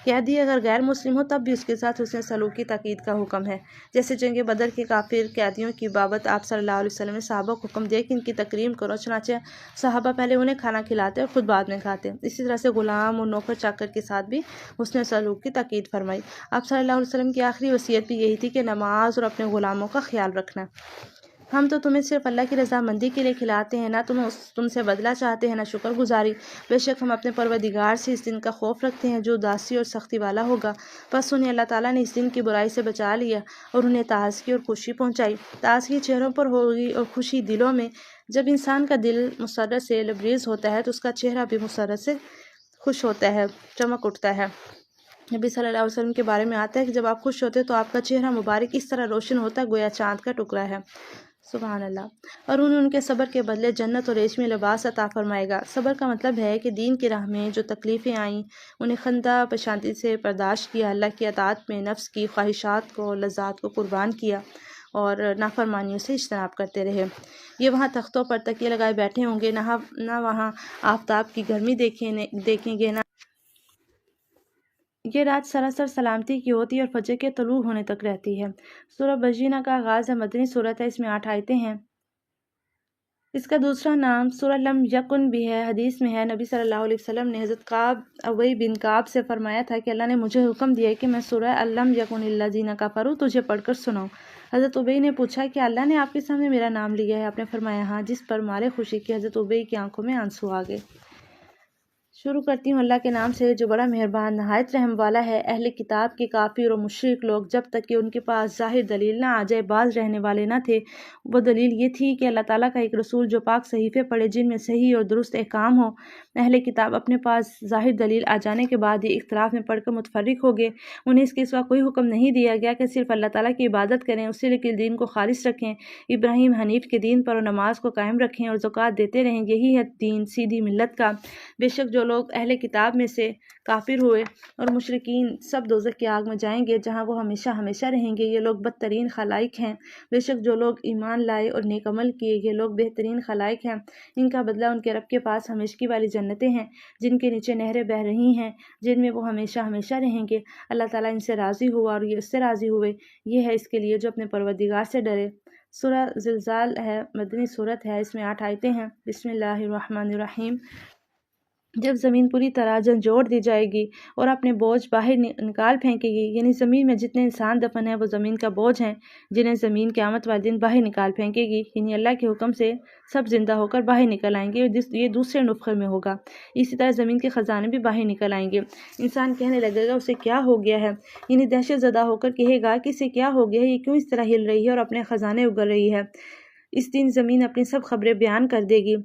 قیدی اگر غیر مسلم ہو تب بھی اس کے ساتھ حسن سلوک کی تاکید کا حکم ہے، جیسے جنگ بدر کے کافر قیدیوں کی بابت آپ صلی اللہ علیہ وسلم نے صحابہ کو حکم دیا کہ ان کی تکریم کرو، چنانچہ صحابہ پہلے انہیں کھانا کھلاتے اور خود بعد میں کھاتے۔ اسی طرح سے غلام اور نوکر چاکر کے ساتھ بھی حسن سلوک کی تاکید فرمائی۔ آپ صلی اللہ علیہ وسلم کی آخری وصیت بھی یہی تھی کہ نماز اور اپنے غلاموں کا خیال رکھنا۔ ہم تو تمہیں صرف اللہ کی رضامندی کے لیے کھلاتے ہیں، نہ تم سے بدلہ چاہتے ہیں نہ شکر گزاری، بے شک ہم اپنے پروردگار سے اس دن کا خوف رکھتے ہیں جو اداسی اور سختی والا ہوگا۔ پس انہیں اللہ تعالیٰ نے اس دن کی برائی سے بچا لیا اور انہیں تازگی اور خوشی پہنچائی، تازگی چہروں پر ہوگی اور خوشی دلوں میں۔ جب انسان کا دل مسرت سے لبریز ہوتا ہے تو اس کا چہرہ بھی مسرت سے خوش ہوتا ہے، چمک اٹھتا ہے۔ نبی صلی اللہ علیہ وسلم کے بارے میں آتا ہے کہ جب آپ خوش ہوتے تو آپ کا چہرہ مبارک اس طرح روشن ہوتا ہے گویا چاند کا ٹکڑا ہے۔ سبحان اللہ۔ اور انہیں ان کے صبر کے بدلے جنت اور ریشمی لباس عطا فرمائے گا۔ صبر کا مطلب ہے کہ دین کی راہ میں جو تکلیفیں آئیں انہیں خندہ پشانتی سے برداشت کیا، اللہ کی اطاعت میں نفس کی خواہشات کو لذات کو قربان کیا اور نافرمانیوں سے اجتناب کرتے رہے۔ یہ وہاں تختوں پر تکیے لگائے بیٹھے ہوں گے، نہ وہاں آفتاب کی گرمی دیکھیں گے، نہ یہ رات سراسر سلامتی کی ہوتی ہے اور فجر کے طلوع ہونے تک رہتی ہے۔ سورہ بجینہ کا آغاز ہے، مدنی سورت ہے، اس میں 8 آیتیں ہیں۔ اس کا دوسرا نام سورہ لم یکن بھی ہے۔ حدیث میں ہے نبی صلی اللہ علیہ وسلم نے حضرت ابی بن کعب سے فرمایا تھا کہ اللہ نے مجھے حکم دیا کہ میں سورہ لم یکن الذین کفروا تجھے پڑھ کر سناؤں۔ حضرت ابی نے پوچھا کہ اللہ نے آپ کے سامنے میرا نام لیا ہے؟ آپ نے فرمایا ہاں، جس پر مارے خوشی کی حضرت ابی کی آنکھوں میں آنسو آ گئے۔ شروع کرتی ہوں اللہ کے نام سے جو بڑا مہربان نہایت رحم والا ہے۔ اہل کتاب کے کافر و مشرک لوگ جب تک کہ ان کے پاس ظاہر دلیل نہ آ جائے باز رہنے والے نہ تھے۔ وہ دلیل یہ تھی کہ اللہ تعالیٰ کا ایک رسول جو پاک صحیفے پڑھے جن میں صحیح اور درست احکام ہو۔ اہل کتاب اپنے پاس ظاہر دلیل آ جانے کے بعد ہی اختلاف میں پڑ کر متفرق ہو گئے۔ انہیں اس کے سوا کوئی حکم نہیں دیا گیا کہ صرف اللہ تعالیٰ کی عبادت کریں، اس سے لیکن دین کو خالص رکھیں، ابراہیم حنیف کے دین پر اور نماز کو قائم رکھیں اور زکوٰۃ دیتے رہیں، یہی ہے دین سیدھی ملت کا۔ بے شک جو لوگ اہل کتاب میں سے کافر ہوئے اور مشرکین سب دوزخ کی آگ میں جائیں گے جہاں وہ ہمیشہ ہمیشہ رہیں گے۔ یہ لوگ بدترین خلائق ہیں۔ بے شک جو لوگ ایمان لائے اور نیک عمل کیے یہ لوگ بہترین خلائق ہیں۔ ان کا بدلہ ان کے رب کے پاس ہمیشگی والی جنتیں ہیں جن کے نیچے نہریں بہہ رہی ہیں، جن میں وہ ہمیشہ ہمیشہ رہیں گے۔ اللہ تعالیٰ ان سے راضی ہوا اور یہ اس سے راضی ہوئے۔ یہ ہے اس کے لیے جو اپنے پروردگار سے ڈرے۔ سورہ زلزال ہے، مدنی صورت ہے، اس میں 8 آیتیں ہیں۔ بسم اللہ الرحمن الرحیم۔ جب زمین پوری طرح جھنجھوڑ دی جائے گی اور اپنے بوجھ باہر نکال پھینکے گی، یعنی زمین میں جتنے انسان دفن ہیں وہ زمین کا بوجھ ہیں جنہیں زمین قیامت والے دن باہر نکال پھینکے گی، یعنی اللہ کے حکم سے سب زندہ ہو کر باہر نکل آئیں گے۔ یہ دوسرے نفخے میں ہوگا۔ اسی طرح زمین کے خزانے بھی باہر نکل آئیں گے۔ انسان کہنے لگے گا اسے کیا ہو گیا ہے، یعنی دہشت زدہ ہو کر کہے گا کہ اسے کیا ہو گیا ہے، یہ کیوں اس طرح ہل رہی ہے اور اپنے خزانے اگل رہی ہے۔ اس دن زمین اپنی سب خبریں بیان کر دے گی۔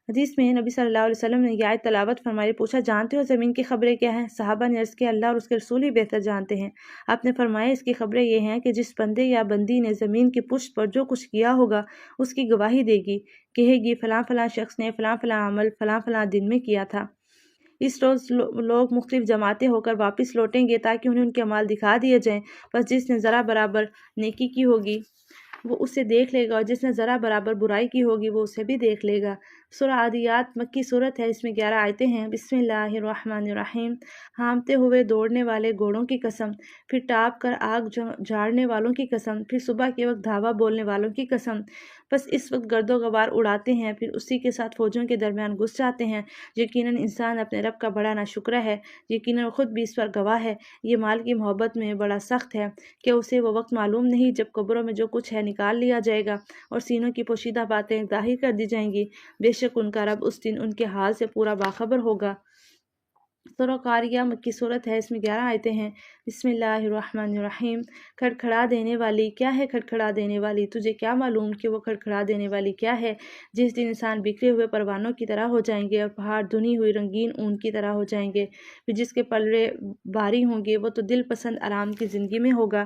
حدیث میں نبی صلی اللہ علیہ وسلم نے یہ آیت تلاوت فرمائی، پوچھا جانتے ہو زمین کی خبریں کیا ہیں؟ صحابہ نے عرض کیا اللہ اور اس کے رسول ہی بہتر جانتے ہیں۔ آپ نے فرمایا اس کی خبریں یہ ہیں کہ جس بندے یا بندی نے زمین کی پشت پر جو کچھ کیا ہوگا اس کی گواہی دے گی، کہے گی فلاں فلاں شخص نے فلاں فلاں عمل فلاں فلاں دن میں کیا تھا۔ اس روز لوگ مختلف جماعتیں ہو کر واپس لوٹیں گے تاکہ انہیں ان کے اعمال دکھا دیے جائیں، بس جس نے ذرا برابر نیکی کی ہوگی وہ اسے دیکھ لے گا اور جس نے ذرا برابر برائی کی ہوگی وہ اسے بھی دیکھ لے گا۔ سورہ عادیات مکی صورت ہے، اس میں 11 آیتیں ہیں۔ بسم اللہ الرحمن الرحیم۔ ہانپتے ہوئے دوڑنے والے گھوڑوں کی قسم، پھر ٹاپ کر آگ جھاڑنے والوں کی قسم، پھر صبح کے وقت دھاوا بولنے والوں کی قسم۔ بس اس وقت گرد و غبار اڑاتے ہیں، پھر اسی کے ساتھ فوجوں کے درمیان گھس جاتے ہیں۔ یقیناً انسان اپنے رب کا بڑا ناشکرہ ہے، یقیناً خود بھی اس پر گواہ ہے۔ یہ مال کی محبت میں بڑا سخت ہے کہ اسے وہ وقت معلوم نہیں جب قبروں میں جو کچھ ہے نکال لیا جائے گا اور سینوں کی پوشیدہ باتیں ظاہر کر دی جائیں گی۔ بے شک ان کا رب اس دن ان کے حال سے پورا باخبر ہوگا۔ سورہ قاریہ مکی صورت ہے، اس میں 11 آیتیں ہیں۔ بسم اللہ الرحمن الرحیم۔ کھڑکھڑا دینے والی کیا ہے کھڑکھڑا دینے والی، تجھے کیا معلوم کہ وہ کھڑکھڑا دینے والی کیا ہے؟ جس دن انسان بکھرے ہوئے پروانوں کی طرح ہو جائیں گے اور پہاڑ دھنی ہوئی رنگین اون کی طرح ہو جائیں گے، پھر جس کے پلڑے بھاری ہوں گے وہ تو دل پسند آرام کی زندگی میں ہوگا،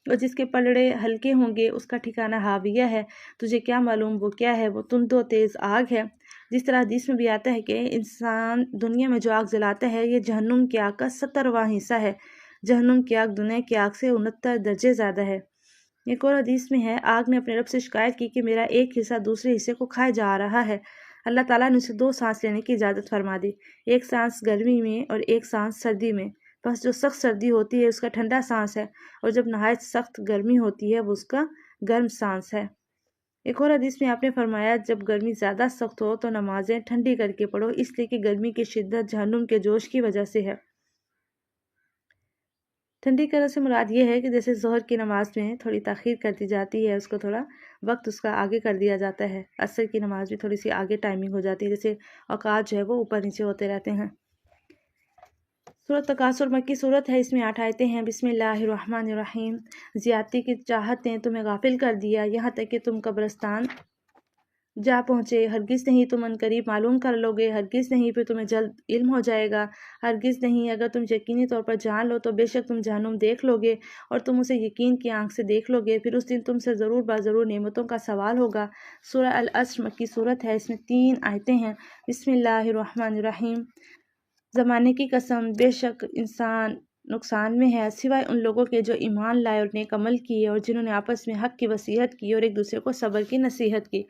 اور جس کے پلڑے ہلکے ہوں گے اس کا ٹھکانہ ہاویہ ہے۔ تجھے کیا معلوم وہ کیا ہے، وہ تند و تیز آگ ہے۔ جس طرح حدیث میں بھی آتا ہے کہ انسان دنیا میں جو آگ جلاتا ہے یہ جہنم کی آگ کا 70واں حصہ ہے۔ جہنم کی آگ دنیا کی آگ سے 69 درجے زیادہ ہے۔ ایک اور حدیث میں ہے آگ نے اپنے رب سے شکایت کی کہ میرا ایک حصہ دوسرے حصے کو کھائے جا رہا ہے۔ اللہ تعالیٰ نے اسے 2 سانس لینے کی اجازت فرما دی، ایک سانس گرمی میں اور ایک سانس سردی میں۔ بس جو سخت سردی ہوتی ہے اس کا ٹھنڈا سانس ہے، اور جب نہایت سخت گرمی ہوتی ہے وہ اس کا گرم سانس ہے۔ ایک اور حدیث میں آپ نے فرمایا جب گرمی زیادہ سخت ہو تو نمازیں ٹھنڈی کر کے پڑھو، اس لیے کہ گرمی کی شدت جہنم کے جوش کی وجہ سے ہے۔ ٹھنڈی کرنے سے مراد یہ ہے کہ جیسے ظہر کی نماز میں تھوڑی تاخیر کر دی جاتی ہے، اس کو تھوڑا وقت اس کا آگے کر دیا جاتا ہے، عصر کی نماز بھی تھوڑی سی آگے ٹائمنگ ہو جاتی ہے، جیسے اوقات جو ہے وہ اوپر نیچے ہوتے رہتے ہیں۔ سورۃ تکاثر مکی صورت ہے، اس میں 8 آیتیں ہیں۔ بسم اللہ الرحمن الرحیم۔ زیادتی کی چاہت نے تمہیں غافل کر دیا یہاں تک کہ تم قبرستان جا پہنچے، ہرگز نہیں تم عنقریب معلوم کر لو گے، ہرگز نہیں پھر تمہیں جلد علم ہو جائے گا، ہرگز نہیں اگر تم یقینی طور پر جان لو تو بے شک تم جہنم دیکھ لو گے اور تم اسے یقین کی آنکھ سے دیکھ لو گے، پھر اس دن تم سے ضرور بضرور نعمتوں کا سوال ہوگا۔ سورہ العصر مکی صورت ہے، اس میں 3 آیتیں ہیں۔ بسم اللہ الرحمن الرحیم۔ زمانے کی قسم، بے شک انسان نقصان میں ہے سوائے ان لوگوں کے جو ایمان لائے اور نیک عمل کیے اور جنہوں نے آپس میں حق کی وصیت کی اور ایک دوسرے کو صبر کی نصیحت کی۔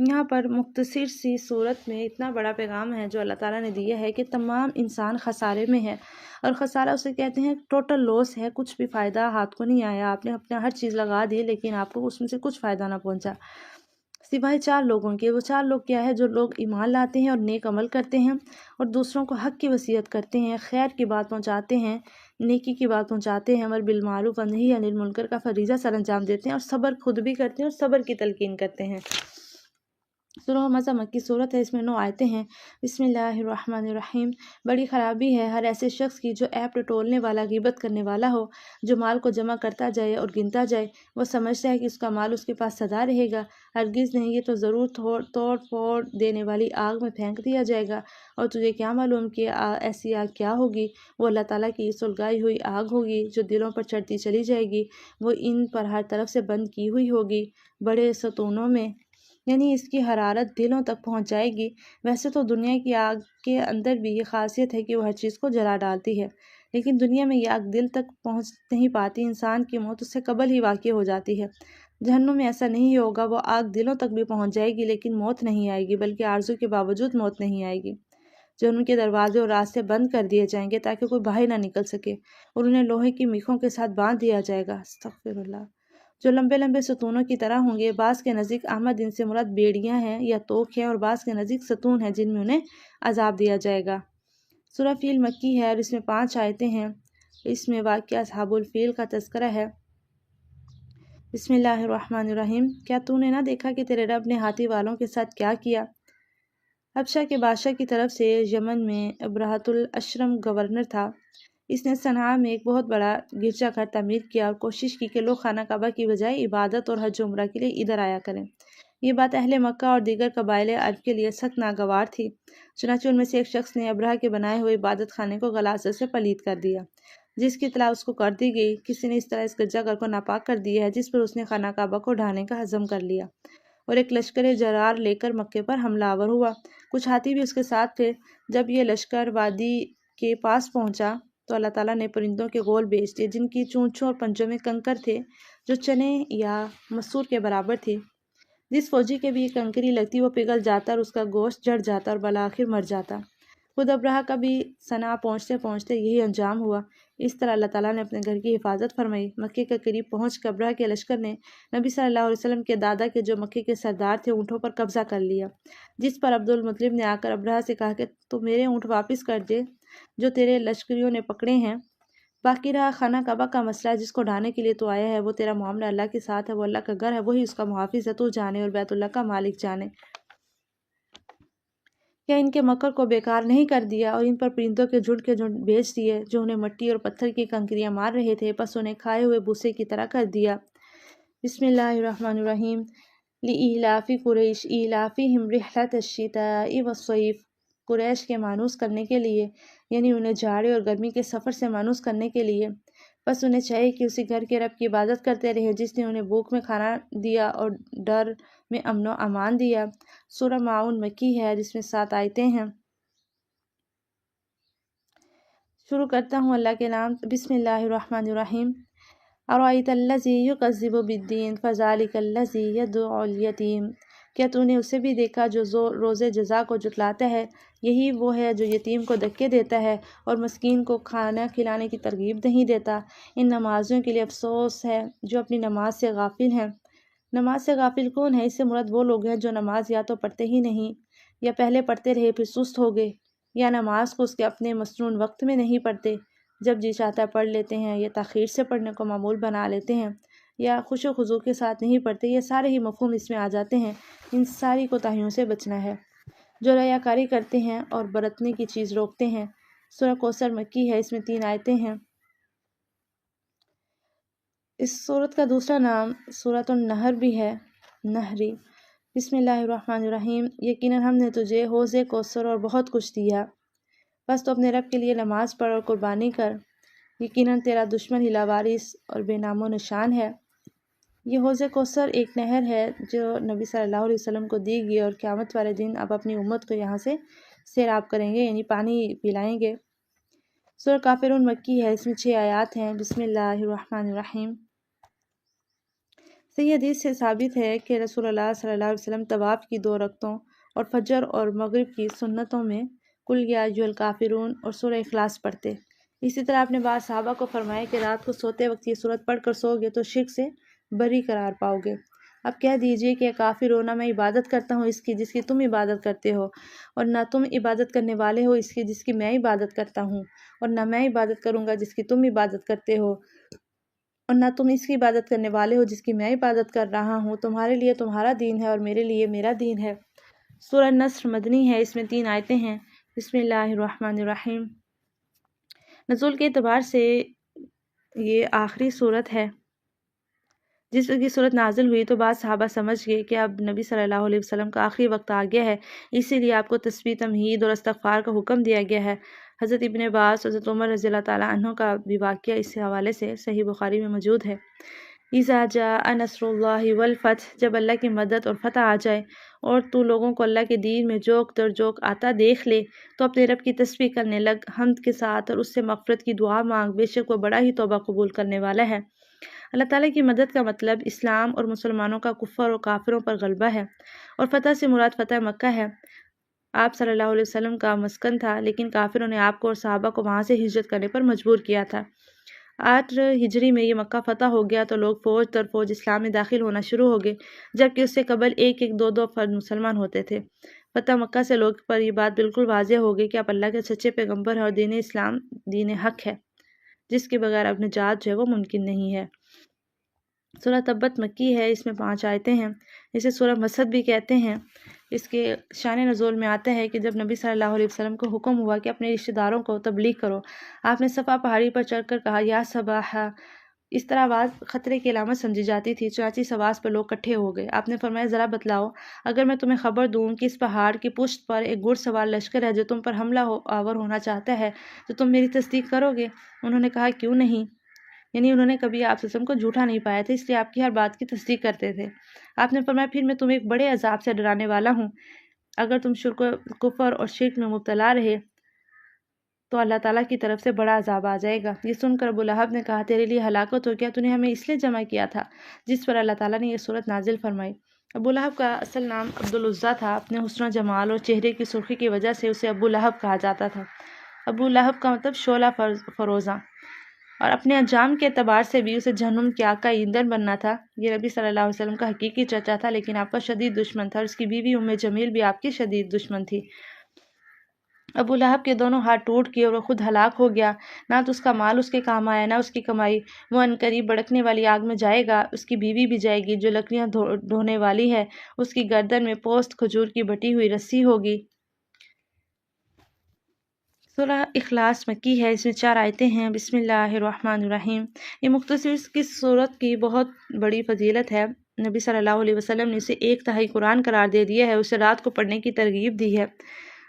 یہاں پر مختصر سی صورت میں اتنا بڑا پیغام ہے جو اللہ تعالیٰ نے دیا ہے کہ تمام انسان خسارے میں ہے، اور خسارہ اسے کہتے ہیں ٹوٹل لاس ہے، کچھ بھی فائدہ ہاتھ کو نہیں آیا، آپ نے اپنا ہر چیز لگا دی لیکن آپ کو اس میں سے کچھ فائدہ نہ پہنچا، سوائے 4 لوگوں کے۔ وہ 4 لوگ کیا ہے؟ جو لوگ ایمان لاتے ہیں اور نیک عمل کرتے ہیں اور دوسروں کو حق کی وصیت کرتے ہیں، خیر کی بات پہنچاتے ہیں، نیکی کی بات پہنچاتے ہیں، امر بالمعروف اور نہی عن المنکر کا فریضہ سر انجام دیتے ہیں، اور صبر خود بھی کرتے ہیں اور صبر کی تلقین کرتے ہیں۔ سورہ حمزہ مکی صورت ہے، اس میں 9 آیتیں ہیں۔ بسم اللہ الرحمن الرحیم۔ بڑی خرابی ہے ہر ایسے شخص کی جو عیب ٹٹولنے والا، غیبت کرنے والا ہو، جو مال کو جمع کرتا جائے اور گنتا جائے، وہ سمجھتا ہے کہ اس کا مال اس کے پاس سدا رہے گا، ہرگز نہیں، یہ تو ضرور توڑ پھوڑ دینے والی آگ میں پھینک دیا جائے گا، اور تجھے کیا معلوم کہ ایسی آگ کیا ہوگی؟ وہ اللہ تعالیٰ کی سلگائی ہوئی آگ ہوگی جو دلوں پر چڑھتی چلی جائے گی، وہ ان پر ہر طرف سے بند کی ہوئی ہوگی بڑے ستونوں میں، یعنی اس کی حرارت دلوں تک پہنچ جائے گی۔ ویسے تو دنیا کی آگ کے اندر بھی یہ خاصیت ہے کہ وہ ہر چیز کو جلا ڈالتی ہے، لیکن دنیا میں یہ آگ دل تک پہنچ نہیں پاتی، انسان کی موت اس سے قبل ہی واقع ہو جاتی ہے۔ جہنم میں ایسا نہیں ہوگا، وہ آگ دلوں تک بھی پہنچ جائے گی لیکن موت نہیں آئے گی، بلکہ آرزو کے باوجود موت نہیں آئے گی۔ جہنم کے دروازے اور راستے بند کر دیے جائیں گے تاکہ کوئی باہر نہ نکل سکے، اور انہیں لوہے کی میخوں کے ساتھ باندھ دیا جائے گا، استغفر اللہ، جو لمبے لمبے ستونوں کی طرح ہوں گے۔ بعض کے نزدیک احمد ان سے مراد بیڑیاں ہیں یا توق ہیں، اور بعض کے نزدیک ستون ہیں جن میں انہیں عذاب دیا جائے گا۔ سورہ فیل مکی ہے اور اس میں 5 آیتیں ہیں۔ اس میں واقعہ اصحاب الفیل کا تذکرہ ہے۔ بسم اللہ الرحمن الرحیم۔ کیا تو نے نہ دیکھا کہ تیرے رب نے ہاتھی والوں کے ساتھ کیا کیا؟ حبشہ کے بادشاہ کی طرف سے یمن میں ابرہۃ الاشرم گورنر تھا۔ اس نے صنعاء میں ایک بہت بڑا گرجا گھر تعمیر کیا اور کوشش کی کہ لوگ خانہ کعبہ کی بجائے عبادت اور حج و عمرہ کے لیے ادھر آیا کریں۔ یہ بات اہل مکہ اور دیگر قبائل عرب کے لیے سخت ناگوار تھی، چنانچہ ان میں سے ایک شخص نے ابرہہ کے بنائے ہوئے عبادت خانے کو غلاظت سے پلید کر دیا، جس کی اطلاع اس کو کر دی گئی۔ کسی نے اس طرح اس گرجا گھر کو ناپاک کر دیا ہے، جس پر اس نے خانہ کعبہ کو ڈھانے کا عزم کر لیا اور ایک لشکر جرار لے کر مکے پر حملہ آور ہوا۔ کچھ ہاتھی بھی اس کے ساتھ تھے۔ جب یہ لشکر وادی کے پاس پہنچا تو اللہ تعالیٰ نے پرندوں کے غول بھیج دیے جن کی چونچوں اور پنجوں میں کنکر تھے جو چنے یا مسور کے برابر تھی۔ جس فوجی کے بھی یہ کنکری لگتی وہ پگھل جاتا اور اس کا گوشت جڑ جاتا اور بالآخر مر جاتا۔ خود ابرہہ کا بھی صنعاء پہنچتے پہنچتے یہی انجام ہوا۔ اس طرح اللہ تعالیٰ نے اپنے گھر کی حفاظت فرمائی۔ مکے کے قریب پہنچ کر ابرہہ کے لشکر نے نبی صلی اللہ علیہ وسلم کے دادا کے جو مکے کے سردار تھے اونٹوں پر قبضہ کر لیا، جس پر عبد المطلب نے آ کر ابرہہ سے کہا کہ تو میرے اونٹ واپس کر دے جو تیرے لشکریوں نے پکڑے ہیں۔ باقی رہا خانہ کعبہ کا مسئلہ، جس کو ڈھانے کے لیے تو آیا ہے، وہ تیرا معاملہ اللہ کے ساتھ ہے، وہ اللہ کا گھر ہے، وہی اس کا محافظ ہے، تو جانے اور بیت اللہ کا مالک جانے۔ کیا ان کے مکر کو بیکار نہیں کر دیا اور ان پر پرندوں کے جھنڈ بھیج دیے جو انہیں مٹی اور پتھر کی کنکریاں مار رہے تھے، پس انہیں کھائے ہوئے بھوسے کی طرح کر دیا۔ بسم اللہ الرحمن الرحیم۔ لإیلاف قریش ایلافہم رحلۃ الشتاء والصیف۔ قریش کے مانوس کرنے کے لیے، یعنی انہیں جاڑے اور گرمی کے سفر سے مانوس کرنے کے لیے، بس انہیں چاہیے کہ اسی گھر کے رب کی عبادت کرتے رہے جس نے انہیں بھوک میں کھانا دیا اور ڈر میں امن و امان دیا۔ سورہ ماعون مکی ہے جس میں 7 آیتیں ہیں۔ شروع کرتا ہوں اللہ کے نام۔ بسم اللہ الرحمن الرحیم۔ ارأیت الذی یکذب بالدین فذلک الذی یدعو الیتیم۔ کیا تو نے اسے بھی دیکھا جو روز جزا کو جھٹلاتا ہے؟ یہی وہ ہے جو یتیم کو دھکے دیتا ہے اور مسکین کو کھانا کھلانے کی ترغیب نہیں دیتا۔ ان نمازیوں کے لیے افسوس ہے جو اپنی نماز سے غافل ہیں۔ نماز سے غافل کون ہے؟ اس سے مراد وہ لوگ ہیں جو نماز یا تو پڑھتے ہی نہیں، یا پہلے پڑھتے رہے پھر سست ہو گئے، یا نماز کو اس کے اپنے مسنون وقت میں نہیں پڑھتے، جب جی چاہتا ہے پڑھ لیتے ہیں، یا تاخیر سے پڑھنے کو معمول بنا لیتے ہیں، یا خوش و خضوع کے ساتھ نہیں پڑھتے۔ یہ سارے ہی مفہوم اس میں آ جاتے ہیں۔ ان ساری کوتاہیوں سے بچنا ہے۔ جو ریاکاری کرتے ہیں اور برتنے کی چیز روکتے ہیں۔ سورہ کوثر مکی ہے، اس میں 3 آیتیں ہیں۔ اس سورت کا دوسرا نام سورۃ النحر بھی ہے، نحری۔ بسم اللہ الرحمن الرحیم۔ یقیناً ہم نے تجھے حوض کوثر اور بہت کچھ دیا، بس تو اپنے رب کے لیے نماز پڑھ اور قربانی کر، یقیناً تیرا دشمن ہلا وارث اور بے نام و نشان ہے۔ یہ حوض کوثر ایک نہر ہے جو نبی صلی اللہ علیہ وسلم کو دی گئی، اور قیامت والے دن اب اپنی امت کو یہاں سے سیراب کریں گے، یعنی پانی پلائیں گے۔ سورہ کافرون مکی ہے، اس میں 6 آیات ہیں۔ بسم اللہ الرحمن الرحیم۔ صحیح حدیث سے ثابت ہے کہ رسول اللہ صلی اللہ علیہ وسلم طواف کی 2 رکعتوں اور فجر اور مغرب کی سنتوں میں قل یا ایھا الکافرون اور سورہ اخلاص پڑھتے۔ اسی طرح آپ نے بعض صحابہ کو فرمایا کہ رات کو سوتے وقت یہ سورت پڑھ کر سو گے تو شرک سے بری قرار پاؤ گے۔ اب کہہ دیجئے کہ کافرو، نہ میں عبادت کرتا ہوں اس کی جس کی تم عبادت کرتے ہو، اور نہ تم عبادت کرنے والے ہو اس کی جس کی میں عبادت کرتا ہوں، اور نہ میں عبادت کروں گا جس کی تم عبادت کرتے ہو، اور نہ تم اس کی عبادت کرنے والے ہو جس کی میں عبادت کر رہا ہوں۔ تمہارے لیے تمہارا دین ہے اور میرے لیے میرا دین ہے۔ سورہ نصر مدنی ہے، اس میں 3 آیتیں ہیں۔ بسم اللہ الرحمن الرحیم۔ نزول کے اعتبار سے یہ آخری صورت ہے۔ جس وقت یہ صورت نازل ہوئی تو بعض صحابہ سمجھ گئے کہ اب نبی صلی اللہ علیہ وسلم کا آخری وقت آ گیا ہے، اسی لیے آپ کو تسبیح، تمہید اور استغفار کا حکم دیا گیا ہے۔ حضرت ابن عباس، حضرت عمر رضی اللہ تعالیٰ عنہ کا بھی واقعہ اس حوالے سے صحیح بخاری میں موجود ہے۔ اذا جاء نصر اللہ والفتح، جب اللہ کی مدد اور فتح آ جائے اور تو لوگوں کو اللہ کے دین میں جوک در جوک آتا دیکھ لے تو اپنے رب کی تسبیح کرنے لگ، حمد کے ساتھ، اور اس سے مغفرت کی دعا مانگ، بے شک وہ بڑا ہی توبہ قبول کرنے والا ہے۔ اللہ تعالیٰ کی مدد کا مطلب اسلام اور مسلمانوں کا کفر اور کافروں پر غلبہ ہے، اور فتح سے مراد فتح مکہ ہے۔ آپ صلی اللہ علیہ وسلم کا مسکن تھا، لیکن کافروں نے آپ کو اور صحابہ کو وہاں سے ہجرت کرنے پر مجبور کیا تھا۔ 8 ہجری میں یہ مکہ فتح ہو گیا تو لوگ فوج در فوج اسلام میں داخل ہونا شروع ہو گئے، جبکہ اس سے قبل ایک ایک دو دو فرد مسلمان ہوتے تھے۔ فتح مکہ سے لوگ پر یہ بات بالکل واضح ہو گئی کہ آپ اللہ کے سچے پیغمبر ہیں اور دین اسلام دین حق ہے، جس کے بغیر اب نجات جو ہے وہ ممکن نہیں ہے۔ سورہ تبت مکی ہے، اس میں 5 آیتیں ہیں، اسے سورہ مسد بھی کہتے ہیں۔ اس کے شان نزول میں آتا ہے کہ جب نبی صلی اللہ علیہ وسلم کو حکم ہوا کہ اپنے رشتہ داروں کو تبلیغ کرو، آپ نے صفا پہاڑی پر چڑھ کر کہا یا صباحا۔ اس طرح آواز خطرے کی علامت سمجھی جاتی تھی، چنانچہ اس آواز پر لوگ اکٹھے ہو گئے۔ آپ نے فرمایا ذرا بتلاؤ، اگر میں تمہیں خبر دوں کہ اس پہاڑ کی پشت پر ایک گھڑ سوار لشکر ہے جو تم پر حملہ آور ہونا چاہتا ہے، تو تم میری تصدیق کرو گے؟ انہوں نے کہا کیوں نہیں، یعنی انہوں نے کبھی آپ کو جھوٹا نہیں پایا تھا، اس لیے آپ کی ہر بات کی تصدیق کرتے تھے۔ آپ نے فرمایا پھر میں تمہیں ایک بڑے عذاب سے ڈرانے والا ہوں، اگر تم شرک و کفر اور شرک میں مبتلا رہے تو اللہ تعالیٰ کی طرف سے بڑا عذاب آ جائے گا۔ یہ سن کر ابو لہب نے کہا تیرے لیے ہلاکت ہو، کیا تو نے ہمیں اس لیے جمع کیا تھا؟ جس پر اللہ تعالیٰ نے یہ صورت نازل فرمائی۔ ابو لہب کا اصل نام عبدالعزیٰ تھا، اپنے حسن و جمال اور چہرے کی سرخی کی وجہ سے اسے ابو لہب کہا جاتا تھا۔ ابو لہب کا مطلب شعلہ فروزاں، اور اپنے انجام کے اعتبار سے بھی اسے جہنم کی آگ کا ایندھن بننا تھا۔ یہ نبی صلی اللہ علیہ وسلم کا حقیقی چچا تھا، لیکن آپ کا شدید دشمن تھا، اور اس کی بیوی ام جمیل بھی آپ کی شدید دشمن تھی۔ ابو لہب کے دونوں ہاتھ ٹوٹ گئے اور وہ خود ہلاک ہو گیا، نہ تو اس کا مال اس کے کام آیا، نہ اس کی کمائی۔ وہ عنقریب بھڑکنے والی آگ میں جائے گا، اس کی بیوی بھی جائے گی جو لکڑیاں ڈھونے والی ہے، اس کی گردن میں پوست کھجور کی بٹی ہوئی رسی ہوگی۔ سورہ اخلاص مکی ہے، اس میں 4 آیتیں ہیں۔ بسم اللہ الرحمن الرحیم۔ یہ مختصر کی صورت کی بہت بڑی فضیلت ہے۔ نبی صلی اللہ علیہ وسلم نے اسے 1/3 قرآن قرار دے دیا ہے، اسے رات کو پڑھنے کی ترغیب دی ہے۔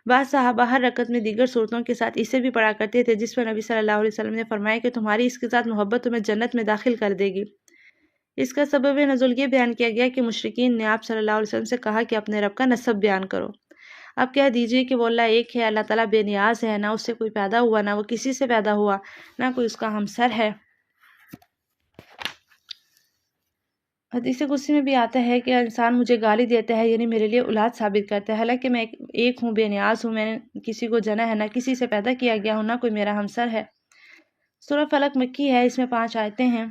بعض صحابہ ہر رکعت میں دیگر صورتوں کے ساتھ اسے بھی پڑھا کرتے تھے، جس پر نبی صلی اللہ علیہ وسلم نے فرمایا کہ تمہاری اس کے ساتھ محبت تمہیں جنت میں داخل کر دے گی۔ اس کا سبب نزول یہ بیان کیا گیا کہ مشرکین نے آپ صلی اللہ علیہ وسلم سے کہا کہ اپنے رب کا نسب بیان کرو۔ آپ کہہ دیجئے کہ وہ اللہ ایک ہے، اللہ تعالیٰ بے نیاز ہے، نہ اس سے کوئی پیدا ہوا، نہ وہ کسی سے پیدا ہوا، نہ کوئی اس کا ہمسر ہے۔ حدیث قدسی میں بھی آتا ہے کہ انسان مجھے گالی دیتا ہے، یعنی میرے لیے اولاد ثابت کرتا ہے، حالانکہ میں ایک ہوں، بے نیاز ہوں، میں نے کسی کو جنا ہے، نہ کسی سے پیدا کیا گیا ہوں، نہ کوئی میرا ہمسر ہے۔ سورہ فلق مکی ہے، اس میں 5 آیتیں ہیں۔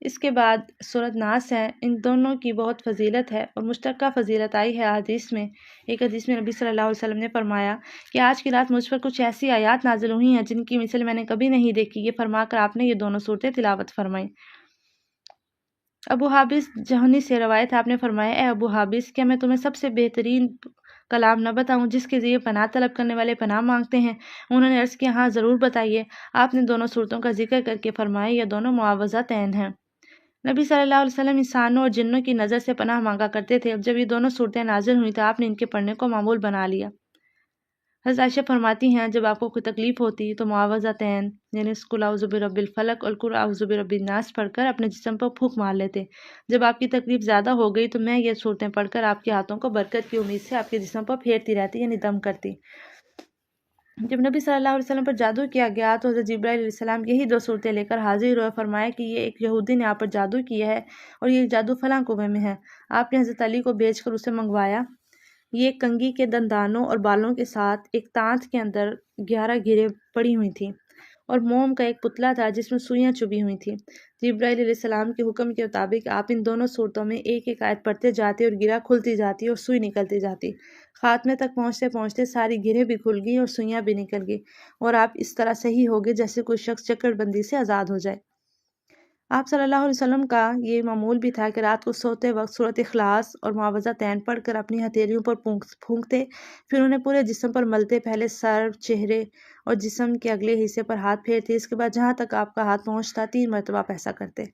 اس کے بعد سورۃ ناس ہے، ان دونوں کی بہت فضیلت ہے اور مشترکہ فضیلت آئی ہے حدیث میں۔ ایک حدیث میں نبی صلی اللہ علیہ وسلم نے فرمایا کہ آج کی رات مجھ پر کچھ ایسی آیات نازل ہوئی ہیں جن کی مثل میں نے کبھی نہیں دیکھی۔ یہ فرما کر آپ نے یہ دونوں صورتیں تلاوت فرمائیں۔ ابو حابس جہنی سے روایت، آپ نے فرمایا اے ابو حابس، کیا میں تمہیں سب سے بہترین کلام نہ بتاؤں جس کے ذریعے پناہ طلب کرنے والے پناہ مانگتے ہیں؟ انہوں نے عرض کیا ہاں ضرور بتائیے۔ آپ نے دونوں صورتوں کا ذکر کر کے فرمایا یہ دونوں معوذتین ہیں۔ نبی صلی اللہ علیہ وسلم انسانوں اور جنوں کی نظر سے پناہ مانگا کرتے تھے۔ اب جب یہ دونوں صورتیں نازل ہوئیں تو آپ نے ان کے پڑھنے کو معمول بنا لیا۔ حضرت عائشہ فرماتی ہیں جب آپ کو کوئی تکلیف ہوتی تو معوذتین یعنی قل اعوذ برب الفلق اور قل اعوذ برب الناس پڑھ کر اپنے جسم پر پھونک مار لیتے۔ جب آپ کی تکلیف زیادہ ہو گئی تو میں یہ صورتیں پڑھ کر آپ کے ہاتھوں کو برکت کی امید سے آپ کے جسم پر پھیرتی رہتی، یعنی دم کرتی۔ جب نبی صلی اللہ علیہ وسلم پر جادو کیا گیا تو حضرت جبرائیل علیہ السلام یہی 2 صورتیں لے کر حاضر ہوئے، فرمایا کہ یہ ایک یہودی نے آپ پر جادو کیا ہے اور یہ جادو فلاں کنویں میں ہے۔ آپ نے حضرت علی کو بھیج کر اسے منگوایا۔ یہ ایک کنگھی کے دندانوں اور بالوں کے ساتھ ایک تانت کے اندر 11 گرہیں پڑی ہوئی تھیں، اور موم کا ایک پتلا تھا جس میں سوئیاں چبھی ہوئی تھیں۔ جبرائیل علیہ السلام کے حکم کے مطابق آپ ان دونوں صورتوں میں ایک ایک آیت پڑھتے جاتے اور گرہ کھلتی جاتی اور سوئی نکلتی جاتی۔ خاتمے تک پہنچتے پہنچتے ساری گرہیں بھی کھل گئی اور سوئیاں بھی نکل گئی، اور آپ اس طرح صحیح ہو گئے جیسے کوئی شخص چکر بندی سے آزاد ہو جائے۔ آپ صلی اللہ علیہ وسلم کا یہ معمول بھی تھا کہ رات کو سوتے وقت سورۃ اخلاص اور معوذتین پڑھ کر اپنی ہتھیلیوں پر پھونکتے، پھر انہیں پورے جسم پر ملتے، پہلے سر، چہرے اور جسم کے اگلے حصے پر ہاتھ پھیرتے، اس کے بعد جہاں تک آپ کا ہاتھ پہنچتا 3 مرتبہ آپ ایسا کرتے۔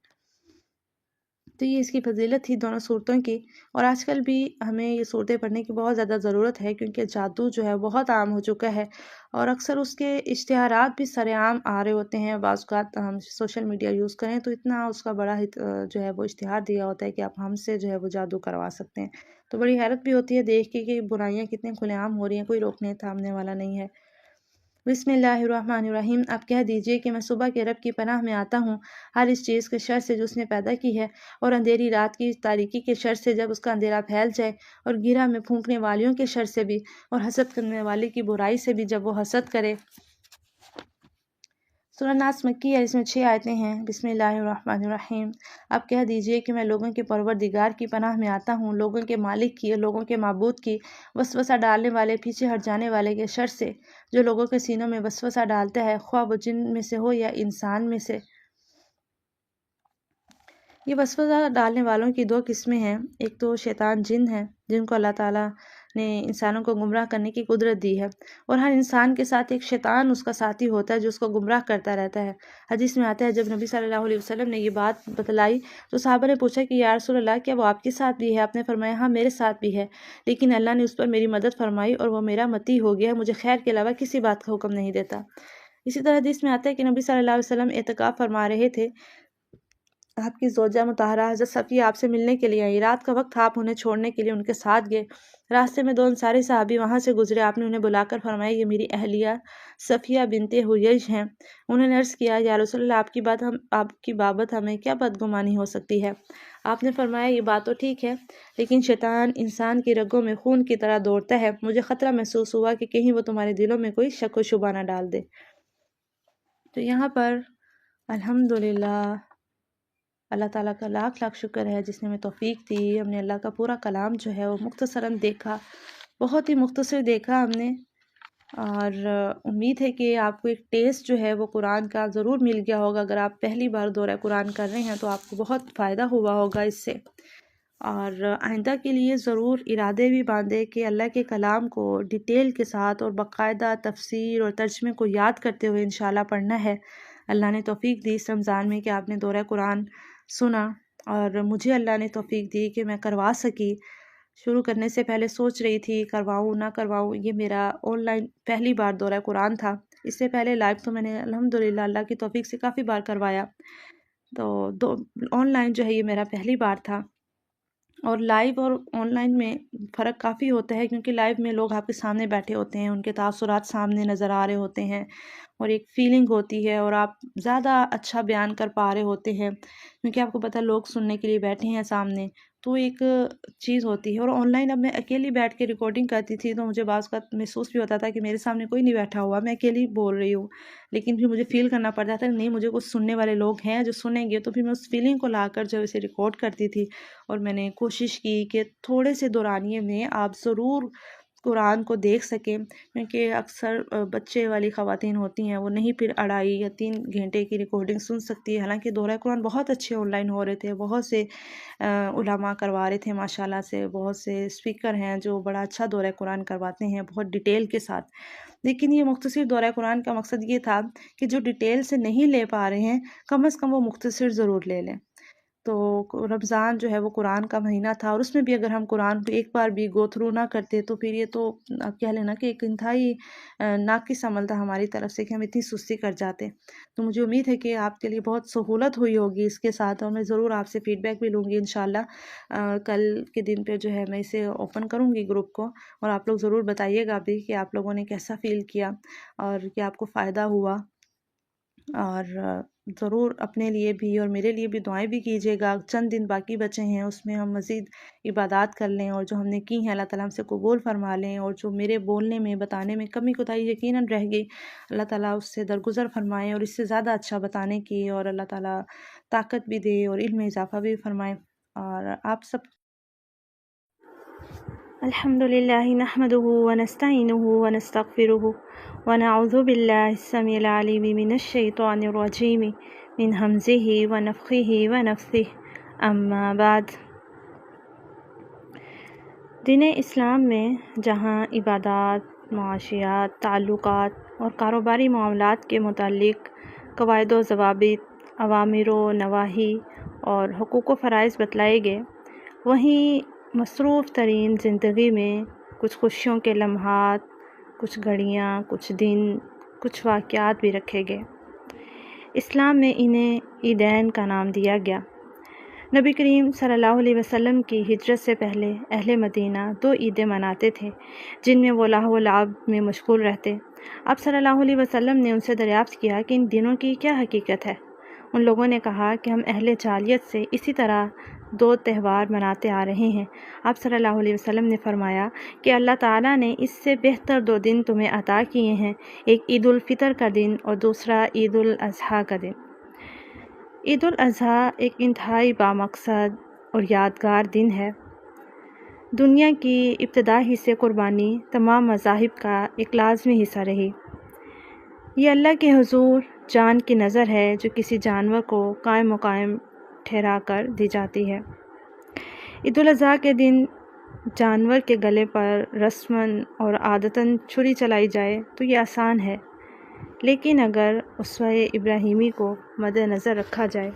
تو یہ اس کی فضیلت تھی دونوں صورتوں کی، اور آج کل بھی ہمیں یہ صورتیں پڑھنے کی بہت زیادہ ضرورت ہے، کیونکہ جادو جو ہے بہت عام ہو چکا ہے، اور اکثر اس کے اشتہارات بھی سرعام آ رہے ہوتے ہیں۔ بعض اوقات ہم سوشل میڈیا یوز کریں تو اتنا اس کا بڑا جو ہے وہ اشتہار دیا ہوتا ہے کہ آپ ہم سے جو ہے وہ جادو کروا سکتے ہیں، تو بڑی حیرت بھی ہوتی ہے دیکھ کے کہ برائیاں کتنے کھلے عام ہو رہی ہیں، کوئی روکنے تھامنے والا نہیں ہے۔ بسم اللہ الرحمن الرحیم۔ آپ کہہ دیجئے کہ میں صبح کے رب کی پناہ میں آتا ہوں ہر اس چیز کے شر سے جو اس نے پیدا کی ہے، اور اندھیری رات کی تاریکی کے شر سے جب اس کا اندھیرا پھیل جائے، اور گرہ میں پھونکنے والیوں کے شر سے بھی، اور حسد کرنے والے کی برائی سے بھی جب وہ حسد کرے۔ سورہ ناس مکی ہے، اس میں 6 آیتیں ہیں۔ بسم اللہ الرحمن الرحیم۔ آپ کہہ دیجئے کہ میں لوگوں کے پروردگار کی پناہ میں آتا ہوں، لوگوں کے مالک کی اور لوگوں کے معبود کی، وسوسہ ڈالنے والے، پیچھے ہٹ جانے والے کے شر سے، جو لوگوں کے سینوں میں وسوسہ ڈالتا ہے، خواہ وہ جن میں سے ہو یا انسان میں سے۔ یہ وسوسہ ڈالنے والوں کی 2 قسمیں ہیں، ایک تو شیطان جن ہیں جن کو اللہ تعالیٰ نے انسانوں کو گمراہ کرنے کی قدرت دی ہے، اور ہر انسان کے ساتھ ایک شیطان اس کا ساتھی ہوتا ہے جو اس کو گمراہ کرتا رہتا ہے۔ حدیث میں آتا ہے جب نبی صلی اللہ علیہ وسلم نے یہ بات بتلائی تو صحابہ نے پوچھا کہ یا رسول اللہ کیا وہ آپ کے ساتھ بھی ہے؟ آپ نے فرمایا ہاں میرے ساتھ بھی ہے، لیکن اللہ نے اس پر میری مدد فرمائی اور وہ میرا متی ہو گیا، مجھے خیر کے علاوہ کسی بات کا حکم نہیں دیتا۔ اسی طرح حدیث میں آتا ہے کہ نبی صلی اللہ علیہ وسلم اعتکاف فرما رہے تھے، آپ کی زوجہ مطہرہ حضرت صفیہ آپ سے ملنے کے لیے آئی، رات کا وقت آپ انہیں چھوڑنے کے لیے ان کے ساتھ گئے، راستے میں 2 انصاری صحابی وہاں سے گزرے، آپ نے انہیں بلا کر فرمایا یہ میری اہلیہ صفیہ بنت حییج ہیں۔ انہوں نے عرض کیا یا رسول اللہ آپ کی بابت ہمیں کیا بدگمانی ہو سکتی ہے؟ آپ نے فرمایا یہ بات تو ٹھیک ہے، لیکن شیطان انسان کی رگوں میں خون کی طرح دوڑتا ہے، مجھے خطرہ محسوس ہوا کہ کہیں وہ تمہارے دلوں میں کوئی شک و شبہ نہ ڈال دے۔ تو یہاں پر الحمدللہ اللہ تعالیٰ کا لاکھ لاکھ شکر ہے جس نے ہمیں توفیق دی، ہم نے اللہ کا پورا کلام جو ہے وہ مختصراً دیکھا، بہت ہی مختصر دیکھا ہم نے، اور امید ہے کہ آپ کو ایک ٹیسٹ جو ہے وہ قرآن کا ضرور مل گیا ہوگا۔ اگر آپ پہلی بار دورہ قرآن کر رہے ہیں تو آپ کو بہت فائدہ ہوا ہوگا اس سے، اور آئندہ کے لیے ضرور ارادے بھی باندھے کہ اللہ کے کلام کو ڈیٹیل کے ساتھ اور باقاعدہ تفسیر اور ترجمے کو یاد کرتے ہوئے انشاءاللہ پڑھنا ہے۔ اللہ نے توفیق دی اس رمضان میں کہ آپ نے دورہ قرآن سنا، اور مجھے اللہ نے توفیق دی کہ میں کروا سکی۔ شروع کرنے سے پہلے سوچ رہی تھی کرواؤں نہ کرواؤں، یہ میرا آن لائن پہلی بار دورہ قرآن تھا، اس سے پہلے لائیو تو میں نے الحمدللہ اللہ کی توفیق سے کافی بار کروایا، تو آن لائن جو ہے یہ میرا پہلی بار تھا۔ اور لائیو اور آن لائن میں فرق کافی ہوتا ہے، کیونکہ لائیو میں لوگ آپ کے سامنے بیٹھے ہوتے ہیں، ان کے تاثرات سامنے نظر آ رہے ہوتے ہیں، اور ایک فیلنگ ہوتی ہے، اور آپ زیادہ اچھا بیان کر پا رہے ہوتے ہیں، کیونکہ آپ کو پتہ لوگ سننے کے لیے بیٹھے ہیں سامنے، تو ایک چیز ہوتی ہے۔ اور آن لائن اب میں اکیلی بیٹھ کے ریکارڈنگ کرتی تھی تو مجھے بعض اوقات محسوس بھی ہوتا تھا کہ میرے سامنے کوئی نہیں بیٹھا ہوا، میں اکیلی بول رہی ہوں، لیکن پھر مجھے فیل کرنا پڑتا تھا کہ نہیں مجھے کچھ سننے والے لوگ ہیں جو سنیں گے، تو پھر میں اس فیلنگ کو لا کر جو اسے ریکارڈ کرتی تھی، اور میں نے کوشش کی کہ تھوڑے سے دورانیے میں آپ ضرور قرآن کو دیکھ سکیں، کیونکہ اکثر بچے والی خواتین ہوتی ہیں وہ نہیں پھر 2.5 یا 3 گھنٹے کی ریکارڈنگ سن سکتی ہے، حالانکہ دورہ قرآن بہت اچھے آن لائن ہو رہے تھے، بہت سے علماء کروا رہے تھے ماشاءاللہ سے، بہت سے اسپیکر ہیں جو بڑا اچھا دورہ قرآن کرواتے ہیں بہت ڈیٹیل کے ساتھ، لیکن یہ مختصر دورہ قرآن کا مقصد یہ تھا کہ جو ڈیٹیل سے نہیں لے پا رہے ہیں کم از کم وہ مختصر ضرور لے لیں۔ تو رمضان جو ہے وہ قرآن کا مہینہ تھا، اور اس میں بھی اگر ہم قرآن کو ایک بار بھی گو تھرو نہ کرتے تو پھر یہ تو آپ کہہ لینا کہ ایک انتہائی ناقص عمل تھا ہماری طرف سے کہ ہم اتنی سستی کر جاتے۔ تو مجھے امید ہے کہ آپ کے لیے بہت سہولت ہوئی ہوگی اس کے ساتھ، اور میں ضرور آپ سے فیڈ بیک بھی لوں گی انشاءاللہ۔ کل کے دن پہ جو ہے میں اسے اوپن کروں گی گروپ کو، اور آپ لوگ ضرور بتائیے گا بھی کہ آپ لوگوں نے کیسا فیل کیا اور کہ آپ کو فائدہ ہوا، اور ضرور اپنے لیے بھی اور میرے لیے بھی دعائیں بھی کیجیے گا۔ چند دن باقی بچے ہیں، اس میں ہم مزید عبادات کر لیں، اور جو ہم نے کی ہیں اللہ تعالیٰ ہم سے قبول فرما لیں، اور جو میرے بولنے میں بتانے میں کمی کوتاہی یقیناً رہ گئی اللہ تعالیٰ اس سے درگزر فرمائیں، اور اس سے زیادہ اچھا بتانے کی اور اللہ تعالیٰ طاقت بھی دے اور علم میں اضافہ بھی فرمائیں۔ اور آپ سب الحمدللہ نحمدہ ونستعینہ ونستغفرہ ونعوذ باللہ السمیع العلیم من الشیطان الرجیم من همزه ونفخه ونفثه اما بعد۔ دین اسلام میں جہاں عبادات، معاشیات، تعلقات اور کاروباری معاملات کے متعلق قواعد و ضوابط، اوامر و نواہی اور حقوق و فرائض بتلائے گئے، وہیں مصروف ترین زندگی میں کچھ خوشیوں کے لمحات، کچھ گھڑیاں، کچھ دن، کچھ واقعات بھی رکھے گئے۔ اسلام میں انہیں عیدین کا نام دیا گیا۔ نبی کریم صلی اللہ علیہ وسلم کی ہجرت سے پہلے اہل مدینہ 2 عیدیں مناتے تھے جن میں وہ لہو و لعب میں مشغول رہتے۔ آپ صلی اللہ علیہ وسلم نے ان سے دریافت کیا کہ ان دنوں کی کیا حقیقت ہے؟ ان لوگوں نے کہا کہ ہم اہل جاہلیت سے اسی طرح 2 تہوار مناتے آ رہے ہیں۔ آپ صلی اللہ علیہ وسلم نے فرمایا کہ اللہ تعالیٰ نے اس سے بہتر 2 دن تمہیں عطا کیے ہیں، ایک عید الفطر کا دن اور دوسرا عید الاضحیٰ کا دن۔ عید الاضحیٰ ایک انتہائی بامقصد اور یادگار دن ہے۔ دنیا کی ابتدا ہی سے قربانی تمام مذاہب کا ایک لازمی حصہ رہی۔ یہ اللہ کے حضور جان کی نظر ہے جو کسی جانور کو قائم مقام ٹھہرا کر دی جاتی ہے۔ عید الاضحیٰ کے دن جانور کے گلے پر رسماً اور عادتاً چھری چلائی جائے تو یہ آسان ہے، لیکن اگر اسوہ ابراہیمی کو مد نظر رکھا جائے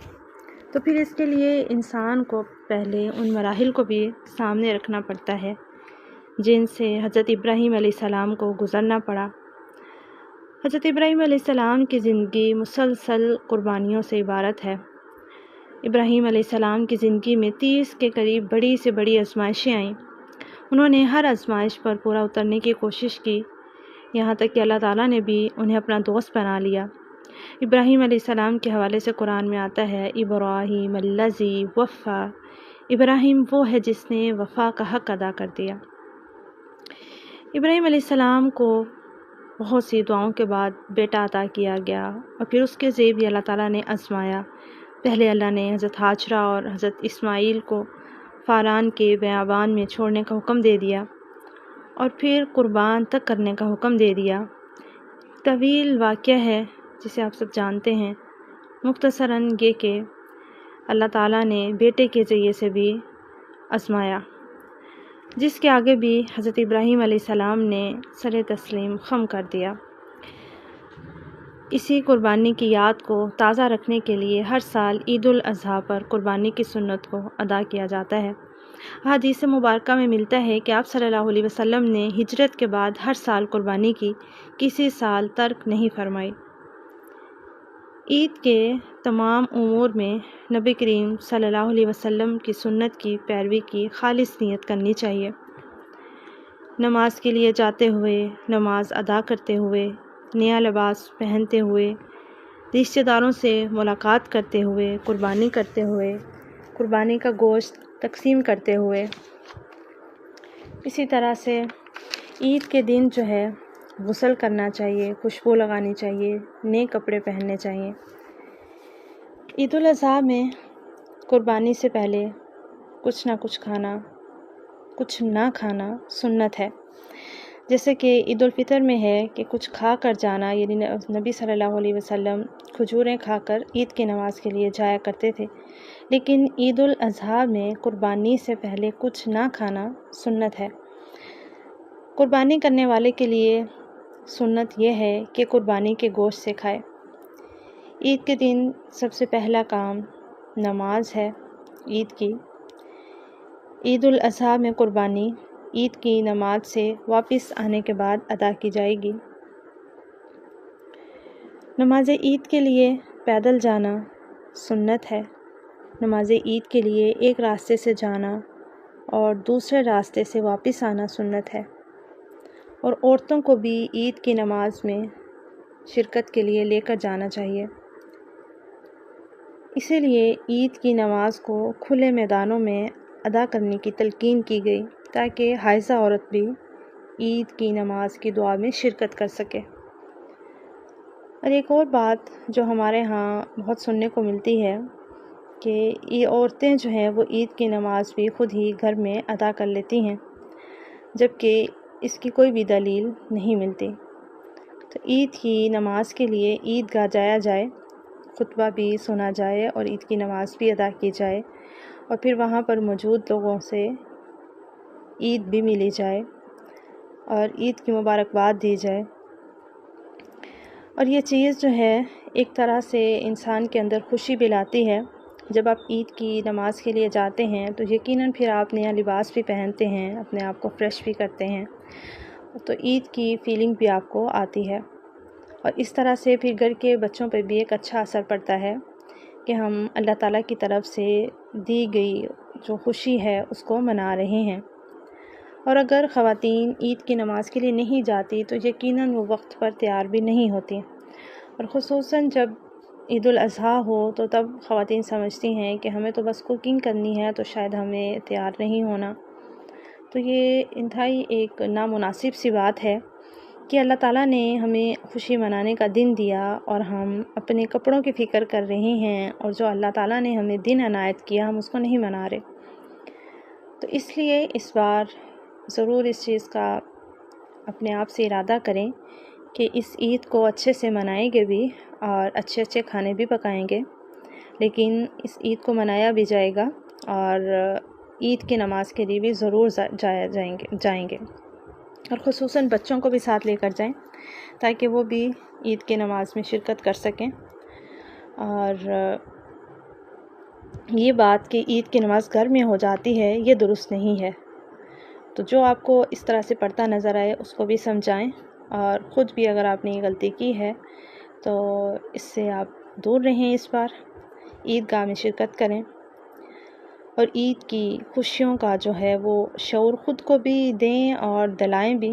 تو پھر اس کے لیے انسان کو پہلے ان مراحل کو بھی سامنے رکھنا پڑتا ہے جن سے حضرت ابراہیم علیہ السلام کو گزرنا پڑا۔ حضرت ابراہیم علیہ السلام کی زندگی مسلسل قربانیوں سے عبارت ہے۔ ابراہیم علیہ السلام کی زندگی میں 30 کے قریب بڑی سے بڑی آزمائشیں آئیں۔ انہوں نے ہر آزمائش پر پورا اترنے کی کوشش کی، یہاں تک کہ اللہ تعالیٰ نے بھی انہیں اپنا دوست بنا لیا۔ ابراہیم علیہ السلام کے حوالے سے قرآن میں آتا ہے، ابراہیم الذی وفا، ابراہیم وہ ہے جس نے وفا کا حق ادا کر دیا۔ ابراہیم علیہ السلام کو بہت سی دعاؤں کے بعد بیٹا عطا کیا گیا اور پھر اس کے ذریعے بھی اللہ تعالیٰ نے آزمایا۔ پہلے اللہ نے حضرت ہاجرہ اور حضرت اسماعیل کو فاران کے بیابان میں چھوڑنے کا حکم دے دیا اور پھر قربان تک کرنے کا حکم دے دیا۔ طویل واقعہ ہے جسے آپ سب جانتے ہیں۔ مختصراً یہ کہ اللہ تعالیٰ نے بیٹے کے ذریعے سے بھی آزمایا، جس کے آگے بھی حضرت ابراہیم علیہ السلام نے سر تسلیم خم کر دیا۔ اسی قربانی کی یاد کو تازہ رکھنے کے لیے ہر سال عید الاضحیٰ پر قربانی کی سنت کو ادا کیا جاتا ہے۔ حدیث مبارکہ میں ملتا ہے کہ آپ صلی اللہ علیہ وسلم نے ہجرت کے بعد ہر سال قربانی کی، کسی سال ترک نہیں فرمائی۔ عید کے تمام امور میں نبی کریم صلی اللہ علیہ وسلم کی سنت کی پیروی کی خالص نیت کرنی چاہیے۔ نماز کے لیے جاتے ہوئے، نماز ادا کرتے ہوئے، نیا لباس پہنتے ہوئے، رشتہ داروں سے ملاقات کرتے ہوئے، قربانی کرتے ہوئے، قربانی کا گوشت تقسیم کرتے ہوئے۔ اسی طرح سے عید کے دن جو ہے غسل کرنا چاہیے، خوشبو لگانی چاہیے، نئے کپڑے پہننے چاہیے۔ عید الاضحیٰ میں قربانی سے پہلے کچھ نہ کچھ کھانا، کچھ نہ کھانا سنت ہے۔ جیسے کہ عید الفطر میں ہے کہ کچھ کھا کر جانا، یعنی نبی صلی اللہ علیہ وسلم کھجوریں کھا کر عید کی نماز کے لیے جایا کرتے تھے، لیکن عید الاضحیٰ میں قربانی سے پہلے کچھ نہ کھانا سنت ہے۔ قربانی کرنے والے کے لیے سنت یہ ہے کہ قربانی کے گوشت سے کھائے۔ عید کے دن سب سے پہلا کام نماز ہے عید کی۔ عید الاضحیٰ میں قربانی عید کی نماز سے واپس آنے کے بعد ادا کی جائے گی۔ نماز عید کے لیے پیدل جانا سنت ہے۔ نماز عید کے لیے ایک راستے سے جانا اور دوسرے راستے سے واپس آنا سنت ہے، اور عورتوں کو بھی عید کی نماز میں شرکت کے لیے لے کر جانا چاہیے۔ اسی لیے عید کی نماز کو کھلے میدانوں میں ادا کرنے کی تلقین کی گئی تاکہ حائضہ عورت بھی عید کی نماز کی دعا میں شرکت کر سکے۔ اور ایک اور بات جو ہمارے ہاں بہت سننے کو ملتی ہے کہ یہ عورتیں جو ہیں وہ عید کی نماز بھی خود ہی گھر میں ادا کر لیتی ہیں، جبکہ اس کی کوئی بھی دلیل نہیں ملتی۔ تو عید کی نماز کے لیے عید گاہ جایا جائے، خطبہ بھی سنا جائے اور عید کی نماز بھی ادا کی جائے، اور پھر وہاں پر موجود لوگوں سے عید بھی ملی جائے اور عید کی مبارکباد دی جائے۔ اور یہ چیز جو ہے ایک طرح سے انسان کے اندر خوشی بھی لاتی ہے۔ جب آپ عید کی نماز کے لیے جاتے ہیں تو یقیناً پھر آپ نیا لباس بھی پہنتے ہیں، اپنے آپ کو فریش بھی کرتے ہیں، تو عید کی فیلنگ بھی آپ کو آتی ہے، اور اس طرح سے پھر گھر کے بچوں پہ بھی ایک اچھا اثر پڑتا ہے کہ ہم اللہ تعالیٰ کی طرف سے دی گئی جو خوشی ہے اس کو منا رہے ہیں۔ اور اگر خواتین عید کی نماز کے لیے نہیں جاتی تو یقیناً وہ وقت پر تیار بھی نہیں ہوتی، اور خصوصاً جب عید الاضحیٰ ہو تو تب خواتین سمجھتی ہیں کہ ہمیں تو بس کوکنگ کرنی ہے، تو شاید ہمیں تیار نہیں ہونا۔ تو یہ انتہائی ایک نامناسب سی بات ہے کہ اللہ تعالیٰ نے ہمیں خوشی منانے کا دن دیا اور ہم اپنے کپڑوں کی فکر کر رہے ہیں، اور جو اللہ تعالیٰ نے ہمیں دن عنایت کیا ہم اس کو نہیں منا رہے۔ تو اس لیے اس بار ضرور اس چیز کا اپنے آپ سے ارادہ کریں کہ اس عید کو اچھے سے منائیں گے بھی اور اچھے اچھے کھانے بھی پکائیں گے، لیکن اس عید کو منایا بھی جائے گا اور عید کی نماز کے لیے بھی ضرور جائیں گے، اور خصوصاً بچوں کو بھی ساتھ لے کر جائیں تاکہ وہ بھی عید کی نماز میں شرکت کر سکیں۔ اور یہ بات کہ عید کی نماز گھر میں ہو جاتی ہے یہ درست نہیں ہے، تو جو آپ کو اس طرح سے پڑھتا نظر آئے اس کو بھی سمجھائیں، اور خود بھی اگر آپ نے یہ غلطی کی ہے تو اس سے آپ دور رہیں، اس بار عید گاہ میں شرکت کریں، اور عید کی خوشیوں کا جو ہے وہ شعور خود کو بھی دیں اور دلائیں بھی۔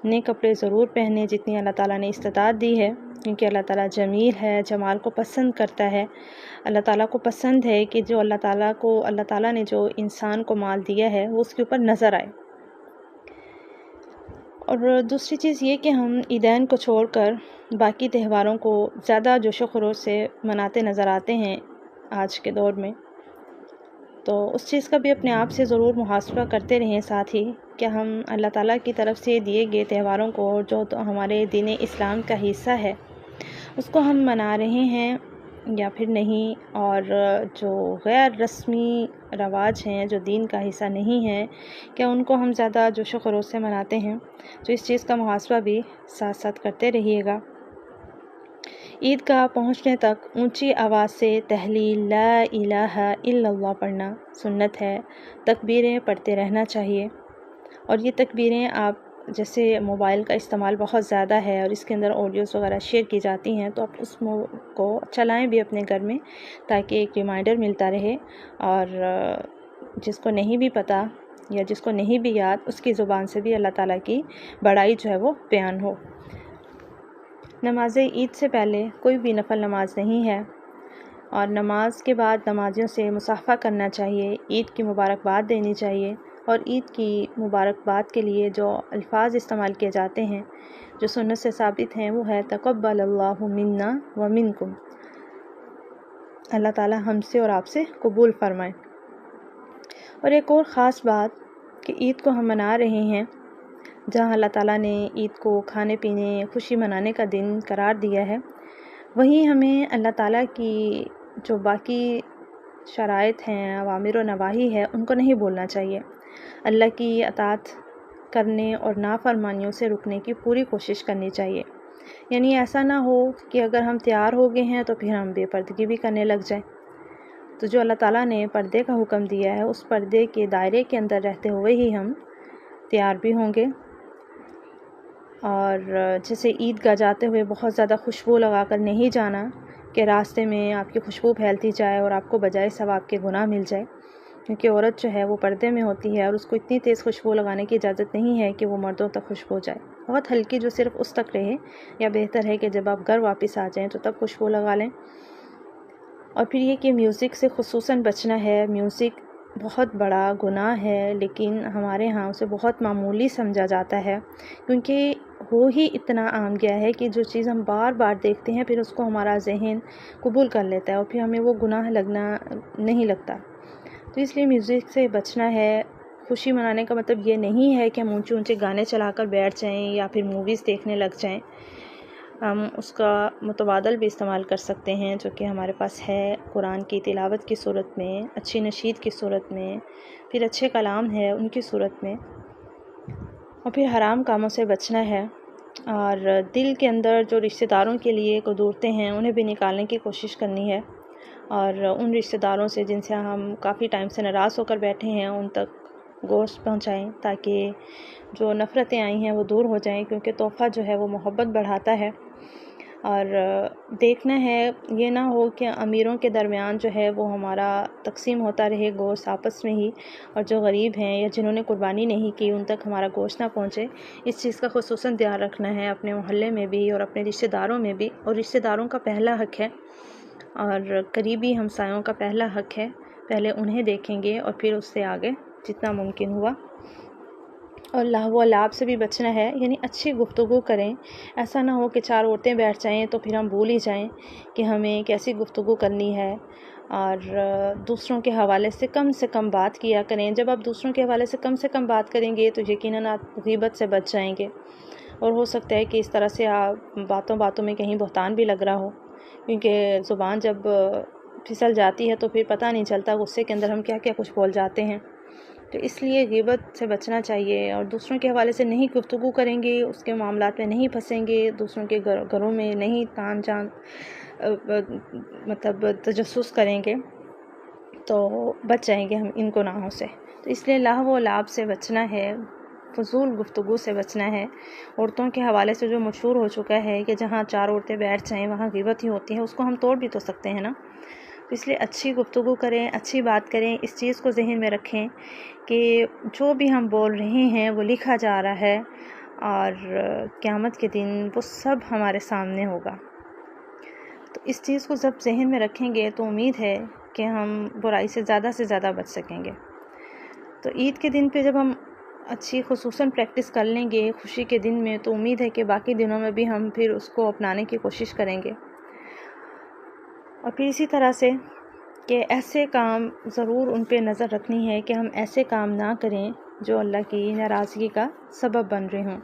نئے کپڑے ضرور پہنیں جتنی اللہ تعالیٰ نے استطاعت دی ہے، کیونکہ اللہ تعالیٰ جمیل ہے، جمال کو پسند کرتا ہے۔ اللہ تعالیٰ کو پسند ہے کہ جو اللہ تعالیٰ نے جو انسان کو مال دیا ہے وہ اس کے اوپر نظر آئے۔ اور دوسری چیز یہ کہ ہم عیدین کو چھوڑ کر باقی تہواروں کو زیادہ جوش و خروش سے مناتے نظر آتے ہیں آج کے دور میں، تو اس چیز کا بھی اپنے آپ سے ضرور محاسبہ کرتے رہیں، ساتھ ہی کہ ہم اللہ تعالیٰ کی طرف سے دیے گئے تہواروں کو جو تو ہمارے دین اسلام کا حصہ ہے اس کو ہم منا رہے ہیں یا پھر نہیں، اور جو غیر رسمی رواج ہیں جو دین کا حصہ نہیں ہیں کیا ان کو ہم زیادہ جوش و خروش سے مناتے ہیں، تو اس چیز کا محاسبہ بھی ساتھ ساتھ کرتے رہیے گا۔ عید گاہ پہنچنے تک اونچی آواز سے تحلیل لا الہ الا اللہ پڑھنا سنت ہے، تکبیریں پڑھتے رہنا چاہیے، اور یہ تکبیریں آپ جیسے موبائل کا استعمال بہت زیادہ ہے اور اس کے اندر آڈیوز وغیرہ شیئر کی جاتی ہیں تو آپ اس کو چلائیں بھی اپنے گھر میں تاکہ ایک ریمائنڈر ملتا رہے، اور جس کو نہیں بھی پتہ یا جس کو نہیں بھی یاد اس کی زبان سے بھی اللہ تعالیٰ کی بڑائی جو ہے وہ بیان ہو۔ نماز عید سے پہلے کوئی بھی نفل نماز نہیں ہے، اور نماز کے بعد نمازیوں سے مصافحہ کرنا چاہیے، عید کی مبارکباد دینی چاہیے، اور عید کی مبارکباد کے لیے جو الفاظ استعمال کیے جاتے ہیں جو سنت سے ثابت ہیں وہ ہے تقبل اللہ منا و منکم، اللہ تعالیٰ ہم سے اور آپ سے قبول فرمائے۔ اور ایک اور خاص بات کہ عید کو ہم منا رہے ہیں جہاں اللہ تعالیٰ نے عید کو کھانے پینے خوشی منانے کا دن قرار دیا ہے، وہیں ہمیں اللہ تعالیٰ کی جو باقی شرائط ہیں، اوامر و نواہی ہے، ان کو نہیں بھولنا چاہیے۔ اللہ کی اطاعت کرنے اور نافرمانیوں سے رکنے کی پوری کوشش کرنی چاہیے، یعنی ایسا نہ ہو کہ اگر ہم تیار ہو گئے ہیں تو پھر ہم بے پردگی بھی کرنے لگ جائیں۔ تو جو اللہ تعالیٰ نے پردے کا حکم دیا ہے اس پردے کے دائرے کے اندر رہتے ہوئے ہی ہم تیار بھی ہوں گے۔ اور جیسے عید گاہ جاتے ہوئے بہت زیادہ خوشبو لگا کر نہیں جانا کہ راستے میں آپ کی خوشبو پھیلتی جائے اور آپ کو بجائے ثواب کے گناہ مل جائے، کیونکہ عورت جو ہے وہ پردے میں ہوتی ہے اور اس کو اتنی تیز خوشبو لگانے کی اجازت نہیں ہے کہ وہ مردوں تک خوشبو جائے، بہت ہلکی جو صرف اس تک رہے، یا بہتر ہے کہ جب آپ گھر واپس آ جائیں تو تب خوشبو لگا لیں۔ اور پھر یہ کہ میوزک سے خصوصاً بچنا ہے، میوزک بہت بڑا گناہ ہے لیکن ہمارے ہاں اسے بہت معمولی سمجھا جاتا ہے، کیونکہ وہ ہی اتنا عام گیا ہے کہ جو چیز ہم بار بار دیکھتے ہیں پھر اس کو ہمارا ذہن قبول کر لیتا ہے اور پھر ہمیں وہ گناہ لگنا نہیں لگتا، تو اس لیے میوزک سے بچنا ہے۔ خوشی منانے کا مطلب یہ نہیں ہے کہ ہم اونچے اونچے گانے چلا کر بیٹھ جائیں یا پھر موویز دیکھنے لگ جائیں، ہم اس کا متبادل بھی استعمال کر سکتے ہیں جو کہ ہمارے پاس ہے قرآن کی تلاوت کی صورت میں، اچھی نشید کی صورت میں، پھر اچھے کلام ہے ان کی صورت میں، اور پھر حرام کاموں سے بچنا ہے، اور دل کے اندر جو رشتہ داروں کے لیے قدورتیں ہیں انہیں بھی نکالنے کی کوشش کرنی ہے، اور ان رشتہ داروں سے جن سے ہم کافی ٹائم سے ناراض ہو کر بیٹھے ہیں ان تک گوشت پہنچائیں تاکہ جو نفرتیں آئی ہیں وہ دور ہو جائیں، کیونکہ تحفہ جو ہے وہ محبت بڑھاتا ہے۔ اور دیکھنا ہے یہ نہ ہو کہ امیروں کے درمیان جو ہے وہ ہمارا تقسیم ہوتا رہے گوشت آپس میں ہی، اور جو غریب ہیں یا جنہوں نے قربانی نہیں کی ان تک ہمارا گوشت نہ پہنچے۔ اس چیز کا خصوصاً دھیان رکھنا ہے اپنے محلے میں بھی اور اپنے رشتہ داروں میں بھی، اور رشتہ داروں کا پہلا حق ہے اور قریبی ہمسایوں کا پہلا حق ہے، پہلے انہیں دیکھیں گے اور پھر اس سے آگے جتنا ممکن ہوا۔ اور لہو و لعب سے بھی بچنا ہے، یعنی اچھی گفتگو کریں، ایسا نہ ہو کہ 4 عورتیں بیٹھ جائیں تو پھر ہم بھول ہی جائیں کہ ہمیں کیسی گفتگو کرنی ہے، اور دوسروں کے حوالے سے کم بات کیا کریں۔ جب آپ دوسروں کے حوالے سے کم بات کریں گے تو یقیناً آپ غیبت سے بچ جائیں گے، اور ہو سکتا ہے کہ اس طرح سے آپ باتوں میں کہیں بہتان بھی لگ رہا ہو، کیونکہ زبان جب پھسل جاتی ہے تو پھر پتہ نہیں چلتا غصے کے اندر ہم کیا کچھ بول جاتے ہیں۔ تو اس لیے غیبت سے بچنا چاہیے، اور دوسروں کے حوالے سے نہیں گفتگو کریں گے، اس کے معاملات میں نہیں پھنسیں گے، دوسروں کے گھروں میں نہیں مطلب تجسس کریں گے تو بچ جائیں گے ہم ان گناہوں سے۔ تو اس لیے لہو و لعب سے بچنا ہے، فضول گفتگو سے بچنا ہے۔ عورتوں کے حوالے سے جو مشہور ہو چکا ہے کہ جہاں 4 عورتیں بیٹھ جائیں وہاں غیبت ہی ہوتی ہے، اس کو ہم توڑ بھی تو سکتے ہیں نا۔ اس لیے اچھی گفتگو کریں، اچھی بات کریں، اس چیز کو ذہن میں رکھیں کہ جو بھی ہم بول رہے ہیں وہ لکھا جا رہا ہے، اور قیامت کے دن وہ سب ہمارے سامنے ہوگا۔ تو اس چیز کو جب ذہن میں رکھیں گے تو امید ہے کہ ہم برائی سے زیادہ بچ سکیں گے۔ تو عید کے دن پہ جب ہم اچھی خصوصاً پریکٹس کر لیں گے خوشی کے دن میں، تو امید ہے کہ باقی دنوں میں بھی ہم پھر اس کو اپنانے کی کوشش کریں گے۔ اور پھر اسی طرح سے کہ ایسے کام ضرور ان پہ نظر رکھنی ہے کہ ہم ایسے کام نہ کریں جو اللہ کی ناراضگی کا سبب بن رہے ہوں،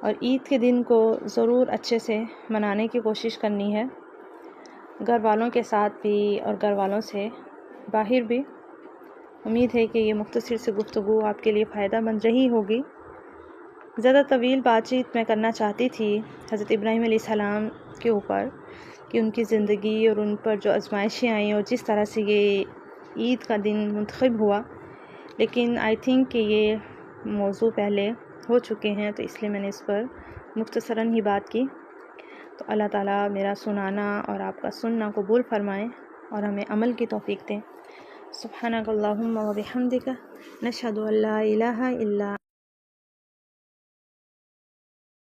اور عید کے دن کو ضرور اچھے سے منانے کی کوشش کرنی ہے، گھر والوں کے ساتھ بھی اور گھر والوں سے باہر بھی۔ امید ہے کہ یہ مختصر سی گفتگو آپ کے لیے فائدہ مند رہی ہوگی۔ زیادہ طویل بات چیت میں کرنا چاہتی تھی حضرت ابراہیم علیہ السلام کے اوپر، کہ ان کی زندگی اور ان پر جو آزمائشیں آئیں اور جس طرح سے یہ عید کا دن منتخب ہوا، لیکن آئی تھنک کہ یہ موضوع پہلے ہو چکے ہیں، تو اس لیے میں نے اس پر مختصراً ہی بات کی۔ تو اللہ تعالیٰ میرا سنانا اور آپ کا سننا قبول فرمائیں اور ہمیں عمل کی توفیق دیں۔ سبحانک اللہم و بحمدک، نشہد ان لا الہ الا